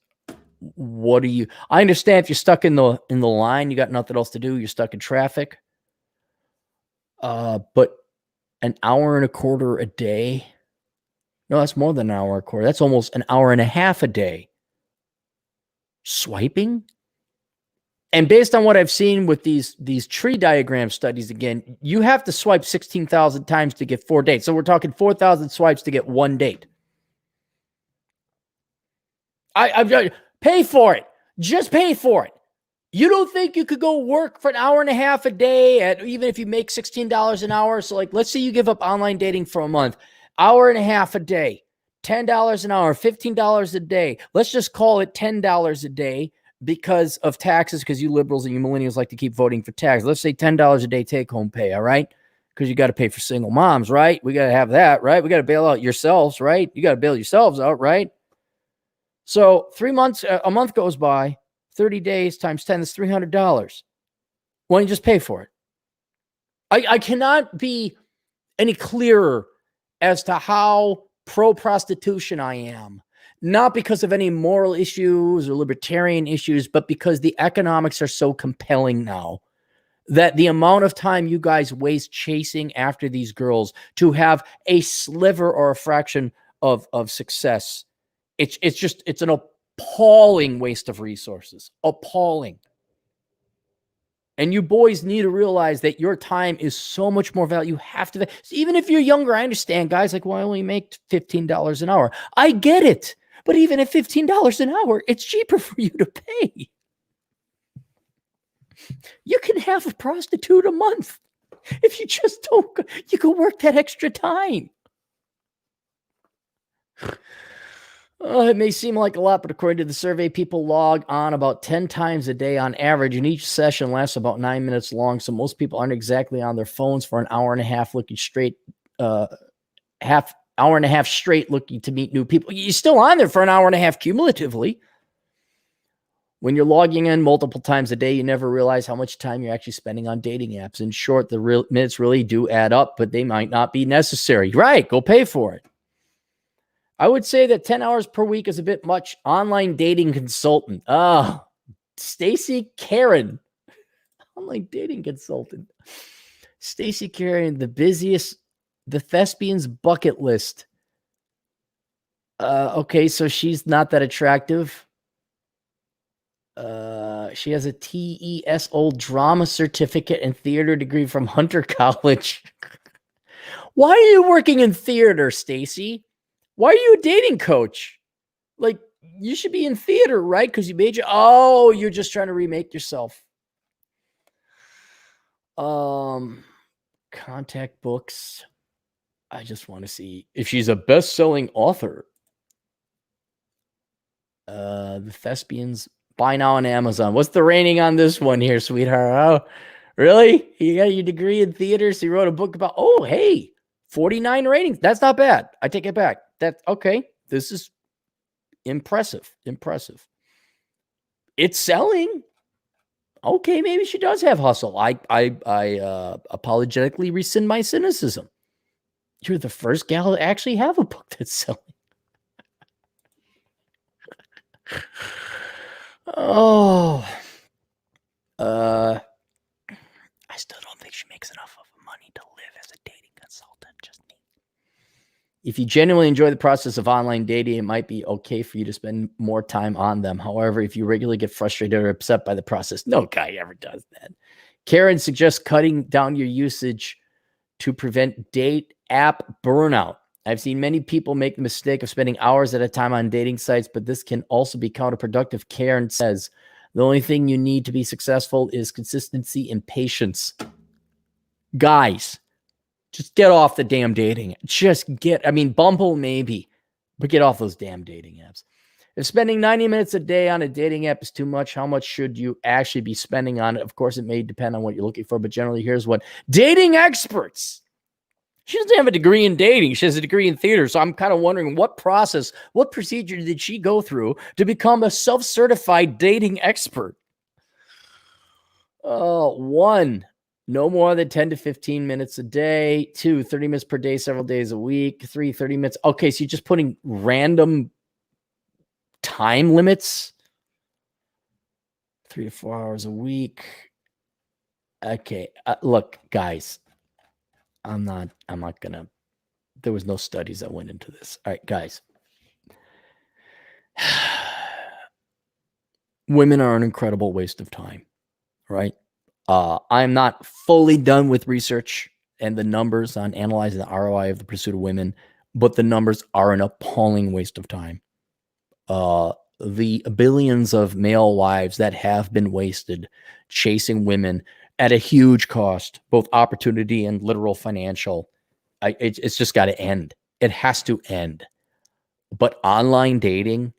what are you? I understand if you're stuck in the line, you got nothing else to do. You're stuck in traffic. But an hour and a quarter a day. No, that's more than an hour and a quarter. That's almost an hour and a half a day. Swiping. And based on what I've seen with these tree diagram studies, again, you have to swipe 16,000 times to get 4 dates. So we're talking 4,000 swipes to get 1 date. I pay for it. Just pay for it. You don't think you could go work for an hour and a half a day at, even if you make $16 an hour? So like, let's say you give up online dating for a month, hour and a half a day, $10 an hour, $15 a day. Let's just call it $10 a day because of taxes, because you liberals and you millennials like to keep voting for tax. Let's say $10 a day take home pay. All right. Because you got to pay for single moms, right? We got to have that, right? We got to bail out yourselves, right? You got to bail yourselves out, right? So 3 months, a month goes by, 30 days times 10 is $300. Why don't you just pay for it? I cannot be any clearer as to how pro-prostitution I am. Not because of any moral issues or libertarian issues, but because the economics are so compelling now that the amount of time you guys waste chasing after these girls to have a sliver or a fraction of success, it's an appalling waste of resources. Appalling. And you boys need to realize that your time is so much more valuable. You have to, even if you're younger, I understand guys like, well, I only make $15 an hour. I get it. But even at $15 an hour, it's cheaper for you to pay. You can have a prostitute a month. If you just don't, you can work that extra time. It may seem like a lot, but according to the survey, people log on about 10 times a day on average, and each session lasts about 9 minutes long. So most people aren't exactly on their phones for an hour and a half looking straight, hour and a half straight looking to meet new people. You're still on there for an hour and a half cumulatively. When you're logging in multiple times a day, you never realize how much time you're actually spending on dating apps. In short, the real minutes really do add up, but they might not be necessary. Right, go pay for it. I would say that 10 hours per week is a bit much. Online dating consultant. Stacy Karen. Online dating consultant. Stacy Karen, the thespian's bucket list. Okay, so she's not that attractive. She has a TESO drama certificate and theater degree from Hunter College. Why are you working in theater, Stacy? Why are you a dating coach? Like, you should be in theater, right? Because you made you're just trying to remake yourself. Contact books. I just want to see if she's a best-selling author. The Thespians. Buy now on Amazon. What's the rating on this one here, sweetheart? Oh, really? You got your degree in theater, so you wrote a book about, 49 ratings. That's not bad. I take it back. That's okay. This is impressive. Impressive. It's selling. Okay, maybe she does have hustle. I apologetically rescind my cynicism. You're the first gal to actually have a book that's selling. I still don't think she makes enough of money to live as a dating consultant. Just me. If you genuinely enjoy the process of online dating, it might be okay for you to spend more time on them. However, if you regularly get frustrated or upset by the process, no guy ever does that. Karen suggests cutting down your usage to prevent date app burnout. I've seen many people make the mistake of spending hours at a time on dating sites, but this can also be counterproductive. Karen says, the only thing you need to be successful is consistency and patience. Guys, just get off the damn dating. Bumble maybe, but get off those damn dating apps. If spending 90 minutes a day on a dating app is too much, how much should you actually be spending on it? Of course, it may depend on what you're looking for, but generally, here's what dating experts. She doesn't have a degree in dating. She has a degree in theater. So I'm kind of wondering what process, what procedure did she go through to become a self-certified dating expert? 1, no more than 10 to 15 minutes a day. 2, 30 minutes per day, several days a week. 3, 30 minutes. Okay, so you're just putting random time limits. 3 to 4 hours a week. Okay, look, guys, I'm not gonna. There was no studies that went into this. All right, guys. Women are an incredible waste of time, right? I'm not fully done with research and the numbers on analyzing the ROI of the pursuit of women, but the numbers are an appalling waste of time. The billions of male wives that have been wasted chasing women at a huge cost, both opportunity and literal financial. It's just got to end. It has to end. But online dating,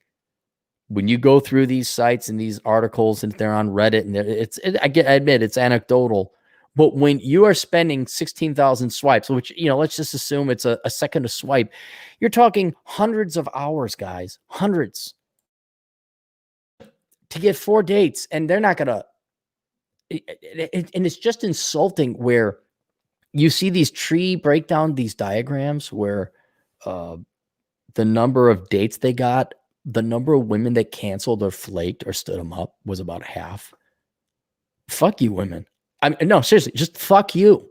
when you go through these sites and these articles and they're on Reddit, and I admit it's anecdotal, but when you are spending 16,000 swipes, which, let's just assume it's a second a swipe, you're talking hundreds of hours, guys, hundreds, to get 4 dates. And they're not going to, and it's just insulting where you see these these diagrams where the number of dates they got, the number of women that canceled or flaked or stood them up was about half. Fuck you, women. No, seriously, just fuck you.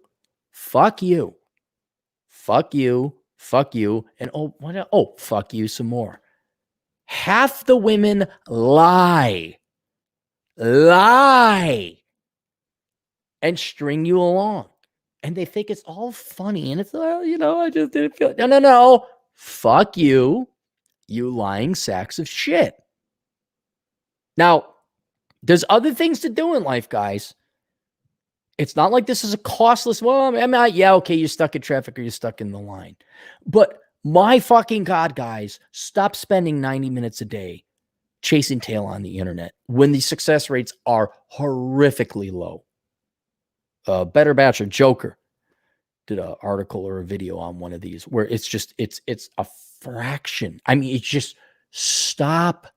Fuck you. Fuck you. Fuck you. And fuck you some more. Half the women lie. And string you along. And they think it's all funny. And it's, I just didn't feel it. No. Fuck you. You lying sacks of shit. Now, there's other things to do in life, guys. It's not like this is a costless, you're stuck in traffic or you're stuck in the line. But my fucking God, guys, stop spending 90 minutes a day chasing tail on the internet when the success rates are horrifically low. Better Bachelor, Joker did an article or a video on one of these where it's a fraction. It's just stop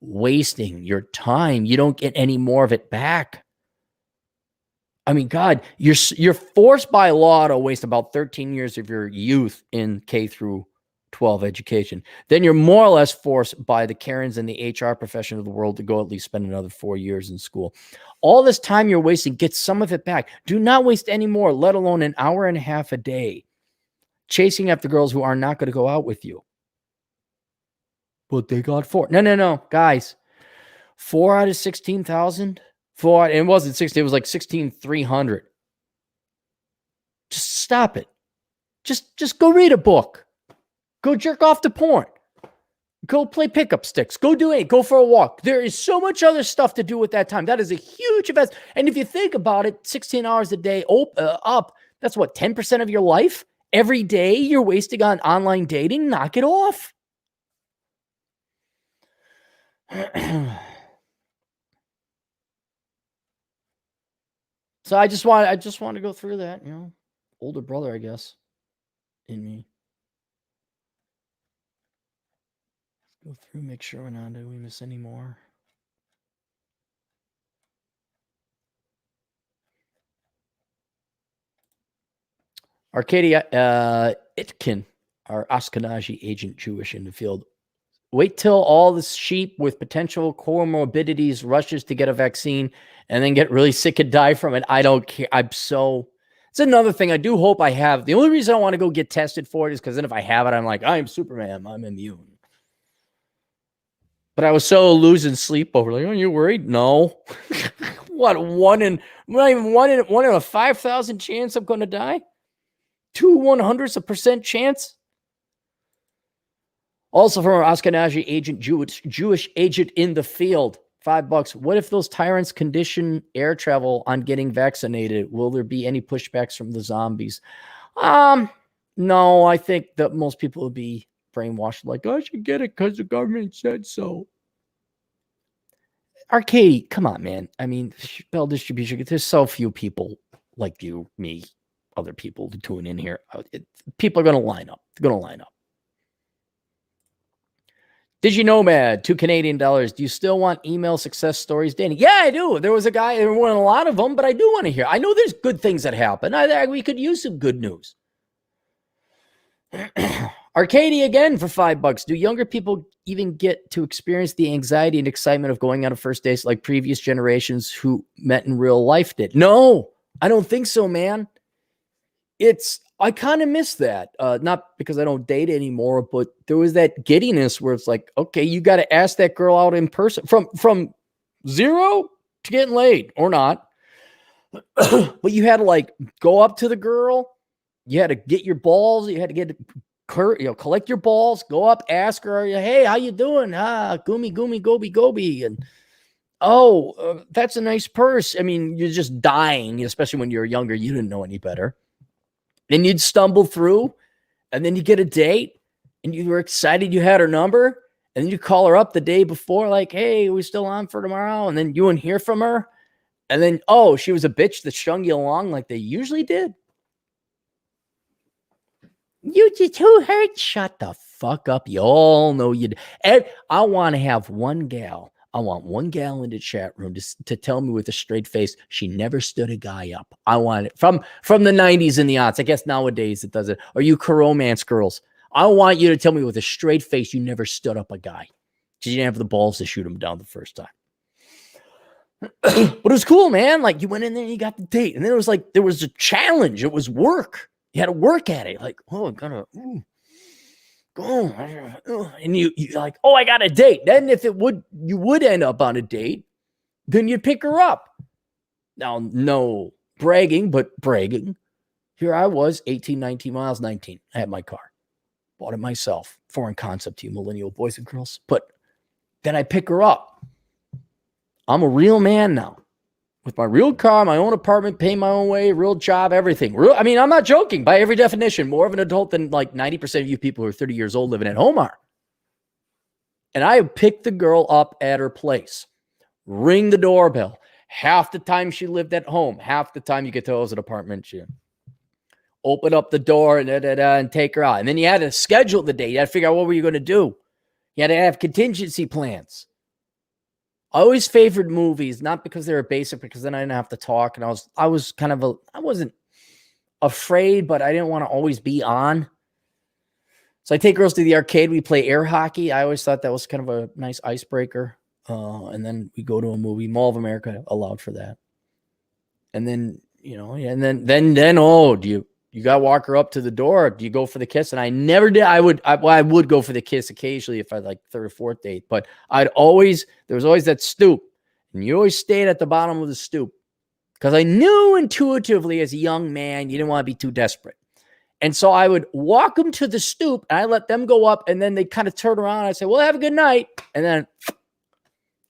wasting your time. You don't get any more of it back. God, you're forced by law to waste about 13 years of your youth in K through 12 education. Then you're more or less forced by the Karens and the HR profession of the world to go at least spend another 4 years in school. All this time you're wasting, get some of it back. Do not waste any more, let alone an hour and a half a day chasing after girls who are not going to go out with you. But they got 4. No, guys. 4 out of 16,000. 4. It wasn't 60. It was like 16,300. Just stop it. Just go read a book. Go jerk off to porn. Go play pickup sticks. Go do it. Go for a walk. There is so much other stuff to do with that time. That is a huge investment. And if you think about it, 16 hours a day up, that's what, 10% of your life? Every day you're wasting on online dating? Knock it off. So I just want to go through that, older brother, I guess, in me. Go through, make sure we're not doing we miss any more. Arcadia Itkin, our Ashkenazi agent Jewish in the field. Wait till all the sheep with potential comorbidities rushes to get a vaccine and then get really sick and die from it. I don't care. It's another thing. I do hope I have. The only reason I want to go get tested for it is because then if I have it, I'm like, I'm Superman. I'm immune. But I was so losing sleep over, like, are you worried? No. What, not even one in a 5,000 chance I'm going to die? 0.02% chance? Also from our Ashkenazi agent, Jewish agent in the field, $5. What if those tyrants condition air travel on getting vaccinated? Will there be any pushbacks from the zombies? No, I think that most people would be brainwashed, like, I should get it because the government said so. Arcade, come on, man. I mean, Bell Distribution, there's so few people like you, me, other people to tune in here. People are going to line up. They're going to line up. Did you know, Mad? $2 Canadian. Do you still want email success stories, Danny? Yeah, I do. There was a guy, there weren't a lot of them, but I do want to hear. I know there's good things that happen. We could use some good news. Arcadia again for $5. Do younger people even get to experience the anxiety and excitement of going on a first date like previous generations who met in real life did? No, I don't think so, man. I kind of miss that. Not because I don't date anymore, but there was that giddiness where it's like, okay, you got to ask that girl out in person from zero to getting laid or not. But you had to like go up to the girl. You had to get your balls. You had to collect your balls, go up, ask her, hey, how you doing? Goomy, goby. And, that's a nice purse. I mean, you're just dying, especially when you're younger. You didn't know any better. Then you'd stumble through, and then you get a date, and you were excited you had her number, and then you call her up the day before, like, hey, we still on for tomorrow? And then you wouldn't hear from her. And then, she was a bitch that strung you along like they usually did. You just who hurt? Shut the fuck up. You all know you. I want to have one gal. I want one gal in the chat room to tell me with a straight face she never stood a guy up. I want it from the 90s and the aughts. I guess nowadays it doesn't. Or you romance girls. I want you to tell me with a straight face you never stood up a guy because you didn't have the balls to shoot him down the first time. But it was cool, man. Like you went in there and you got the date, and then it was like there was a challenge. It was work. You had to work at it. Like, I'm gonna go. And you're like, I got a date. Then if you would end up on a date, then you'd pick her up. Now, no bragging, but bragging. Here I was, 18, 19 miles, 19. I had my car. Bought it myself. Foreign concept to you millennial boys and girls. But then I pick her up. I'm a real man now. With my real car, my own apartment, pay my own way, real job, everything. I'm not joking. By every definition, more of an adult than like 90% of you people who are 30 years old living at home are. And I picked the girl up at her place. Ring the doorbell. Half the time she lived at home. Half the time you get to it was an apartment. She open up the door and take her out. And then you had to schedule the date. You had to figure out what were you going to do. You had to have contingency plans. I always favored movies, not because they were basic, because then I didn't have to talk. And I wasn't afraid, but I didn't want to always be on. So I take girls to the arcade. We play air hockey. I always thought that was kind of a nice icebreaker. And then we go to a movie. Mall of America allowed for that. And then, and then do you got to walk her up to the door? Do you go for the kiss? And I never did. I would go for the kiss occasionally if I like third or fourth date, but there was always that stoop, and you always stayed at the bottom of the stoop because I knew intuitively as a young man, you didn't want to be too desperate. And so I would walk them to the stoop and I let them go up, and then they kind of turn around. And I say, well, have a good night. And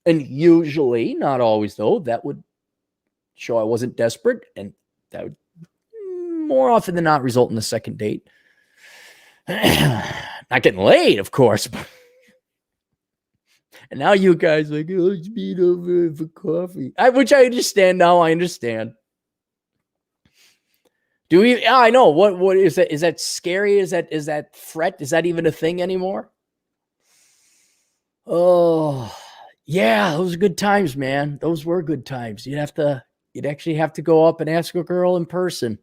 usually, not always though, that would show I wasn't desperate, and that would more often than not result in a second date. Not getting laid, of course. And now you guys are like, let's meet over for coffee. Which I understand now. I understand. Do we? I know. What is that? Is that scary? Is that threat? Is that even a thing anymore? Oh, yeah. Those are good times, man. Those were good times. You'd actually have to go up and ask a girl in person.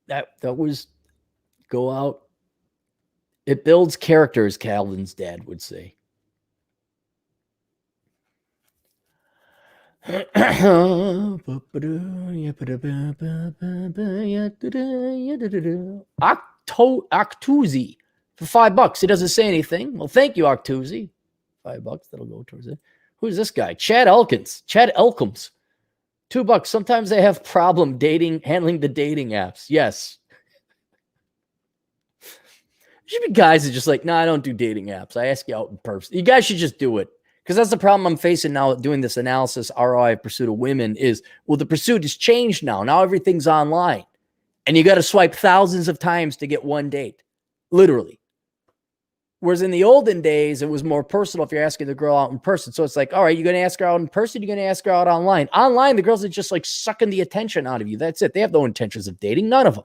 That was go out. It builds character, as Calvin's dad would say. Octuzi for $5. He doesn't say anything. Well, thank you, Octuzi. $5. That'll go towards it. Who's this guy? Chad Elkins. $2. Sometimes they have problem handling the dating apps. Yes. There should be guys that just like, no, I don't do dating apps. I ask you out in person. You guys should just do it. Because that's the problem I'm facing now doing this analysis, ROI pursuit of women is, well, the pursuit has changed now. Now everything's online. And you got to swipe thousands of times to get one date. Literally. Whereas in the olden days, it was more personal if you're asking the girl out in person. So it's like, all right, you're going to ask her out in person, you're going to ask her out online. Online, the girls are just like sucking the attention out of you. That's it. They have no intentions of dating. None of them.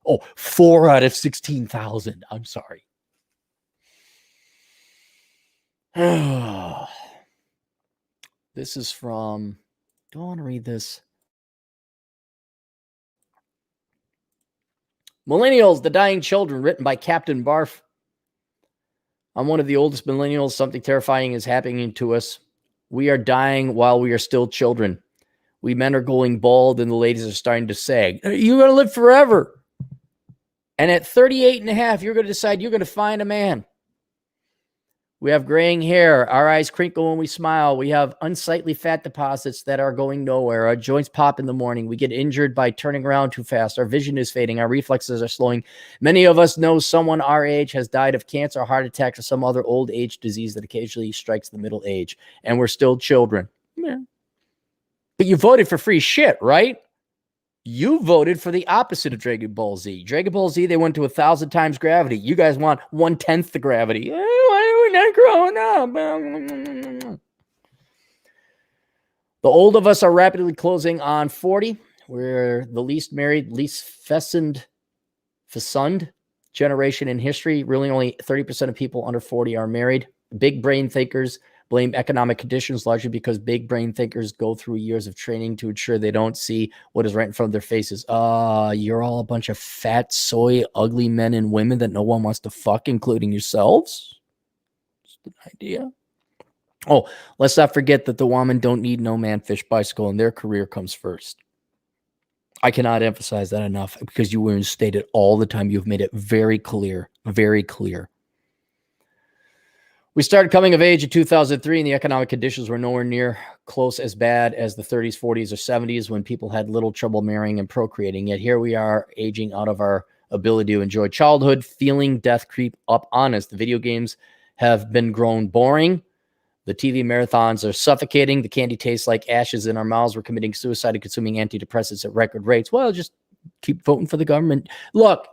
Oh, 4 out of 16,000. I'm sorry. This is from, do I want to read this? Millennials, the Dying Children, written by Captain Barf. I'm one of the oldest millennials. Something terrifying is happening to us. We are dying while we are still children. We men are going bald and the ladies are starting to sag. You're going to live forever. And at 38 and a half, you're going to decide you're going to find a man. We have graying hair. Our eyes crinkle when we smile. We have unsightly fat deposits that are going nowhere. Our joints pop in the morning. We get injured by turning around too fast. Our vision is fading. Our reflexes are slowing. Many of us know someone our age has died of cancer, heart attack, or some other old age disease that occasionally strikes the middle age. And we're still children. Yeah. But you voted for free shit, right? You voted for the opposite of Dragon Ball Z. Dragon Ball Z, they went to 1,000 times gravity. You guys want 1/10 the gravity. Why are we not growing up? The old of us are rapidly closing on 40. We're the least married, least fecund generation in history. Really, only 30% of people under 40 are married. Big brain thinkers blame economic conditions largely because big brain thinkers go through years of training to ensure they don't see what is right in front of their faces. You're all a bunch of fat, soy, ugly men and women that no one wants to fuck, including yourselves. Just an idea. Oh, let's not forget that the women don't need no man, fish, bicycle, and their career comes first. I cannot emphasize that enough because you were stated all the time. You've made it very clear, very clear. We started coming of age in 2003, and the economic conditions were nowhere near close as bad as the 30s, 40s, or 70s when people had little trouble marrying and procreating. Yet here we are aging out of our ability to enjoy childhood, feeling death creep up on us. The video games have been grown boring. The TV marathons are suffocating. The candy tastes like ashes in our mouths. We're committing suicide and consuming antidepressants at record rates. Well, just keep voting for the government. Look,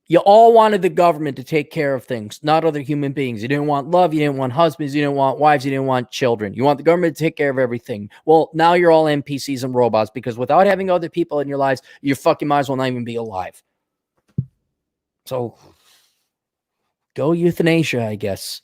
you all wanted the government to take care of things, not other human beings. You didn't want love. You didn't want husbands. You didn't want wives. You didn't want children. You want the government to take care of everything. Well, now you're all NPCs and robots because without having other people in your lives, you fucking might as well not even be alive. So go euthanasia, I guess.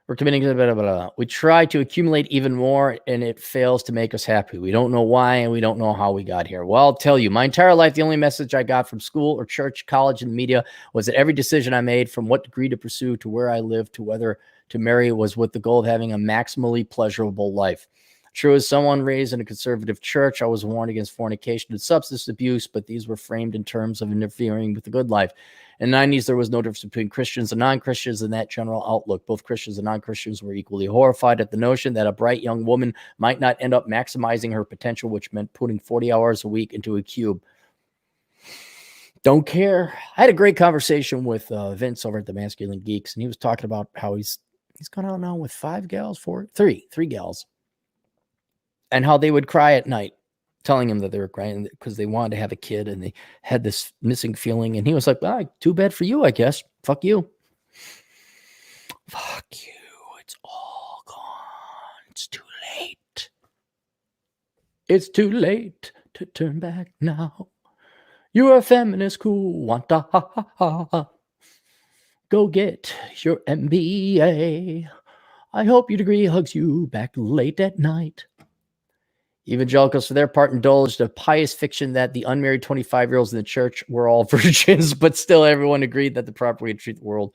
We're committing to blah, blah, blah. We try to accumulate even more, and it fails to make us happy. We don't know why, and we don't know how we got here. Well, I'll tell you, my entire life, the only message I got from school or church, college, and the media was that every decision I made, from what degree to pursue to where I lived to whether to marry, was with the goal of having a maximally pleasurable life. True, as someone raised in a conservative church, I was warned against fornication and substance abuse, but these were framed in terms of interfering with the good life. In the 90s, there was no difference between Christians and non-Christians in that general outlook. Both Christians and non-Christians were equally horrified at the notion that a bright young woman might not end up maximizing her potential, which meant putting 40 hours a week into a cube. Don't care. I had a great conversation with Vince over at the Masculine Geeks, and he was talking about how he's gone out now with three gals, and how they would cry at night, telling him that they were crying because they wanted to have a kid and they had this missing feeling. And he was like, well, too bad for you, I guess. Fuck you. Fuck you. It's all gone. It's too late. It's too late to turn back now. You're a feminist, cool. Wanta ha ha ha. Go get your MBA. I hope your degree hugs you back late at night. Evangelicals, for their part, indulged a pious fiction that the unmarried 25-year-olds in the church were all virgins, but still everyone agreed that the proper way to treat the world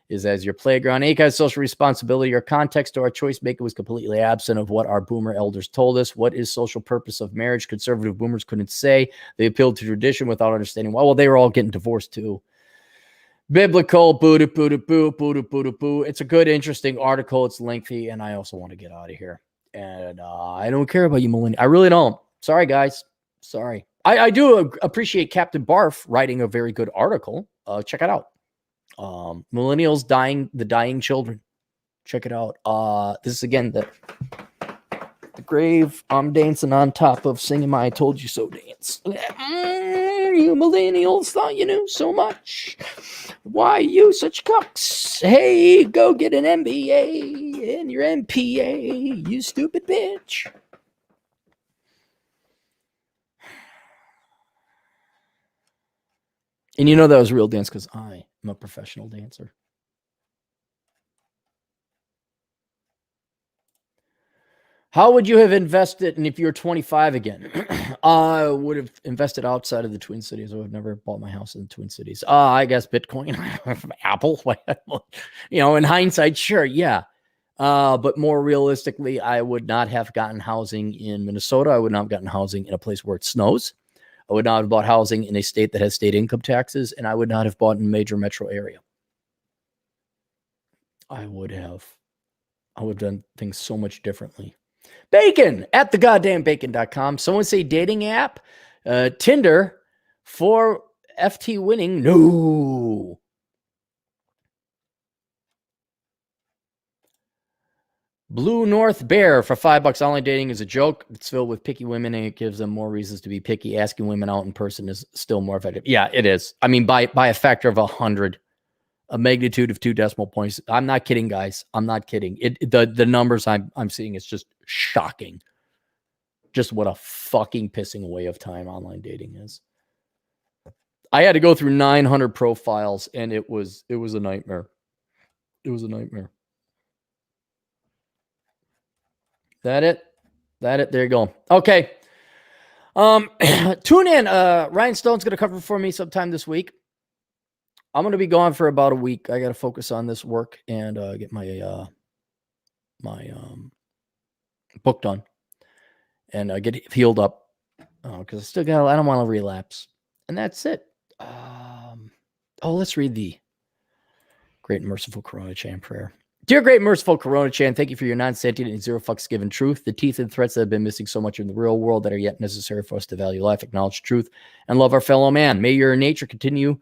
is as your playground. Any kind of social responsibility or context to our choice making was completely absent of what our boomer elders told us. What is social purpose of marriage? Conservative boomers couldn't say. They appealed to tradition without understanding why. Well, they were all getting divorced too. Biblical, boo. It's a good, interesting article. It's lengthy, and I also want to get out of here. And I don't care about you, millennials. I really don't. Sorry, guys. Sorry. I do appreciate Captain Barf writing a very good article. Check it out. Millennials the dying children. Check it out. This is again the grave I'm dancing on top of, singing my I told you so dance. You millennials thought you knew so much. Why you such cucks? Hey, go get an MBA and your MPA, you stupid bitch. And you know that was real dance because I am a professional dancer. How would you have invested? And if you're 25 again, I would have invested outside of the Twin Cities. I would have never bought my house in the Twin Cities. I guess Bitcoin, Apple, in hindsight, sure. Yeah. But more realistically, I would not have gotten housing in Minnesota. I would not have gotten housing in a place where it snows. I would not have bought housing in a state that has state income taxes, and I would not have bought in a major metro area. I would have done things so much differently. Bacon at thegoddamnbacon.com. Someone say dating app, Tinder for FT winning. No. Blue North Bear for $5. Online dating is a joke. It's filled with picky women, and it gives them more reasons to be picky. Asking women out in person is still more effective. Yeah, it is. I mean, by a factor of 100, a magnitude of 2 decimal points. I'm not kidding, guys. I'm not kidding. The numbers I'm seeing is just shocking. Just what a fucking pissing away of time online dating is. I had to go through 900 profiles, and it was a nightmare. It was a nightmare. That it? There you go. Okay. Tune in. Ryan Stone's going to cover for me sometime this week. I'm going to be gone for about a week. I got to focus on this work and get my book done and get healed up because I don't want to relapse. And that's it. Let's read the Great and Merciful Coronachan prayer. Dear Great and Merciful Coronachan, thank you for your non-sentient and zero fucks given truth, the teeth and threats that have been missing so much in the real world that are yet necessary for us to value life, acknowledge truth, and love our fellow man. May your nature continue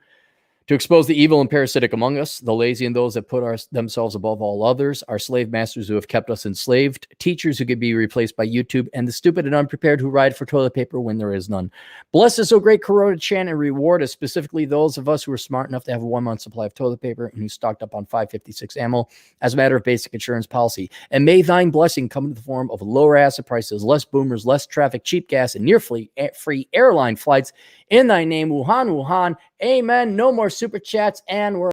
to expose the evil and parasitic among us, the lazy and those that put themselves above all others, our slave masters who have kept us enslaved, teachers who could be replaced by YouTube, and the stupid and unprepared who ride for toilet paper when there is none. Bless us, O great Coronachan, and reward us, specifically those of us who are smart enough to have a 1-month supply of toilet paper and who stocked up on 556 ammo as a matter of basic insurance policy. And may thine blessing come in the form of lower acid prices, less boomers, less traffic, cheap gas, and near-free airline flights. In thy name, Wuhan, Wuhan. Amen. No more super chats, and we're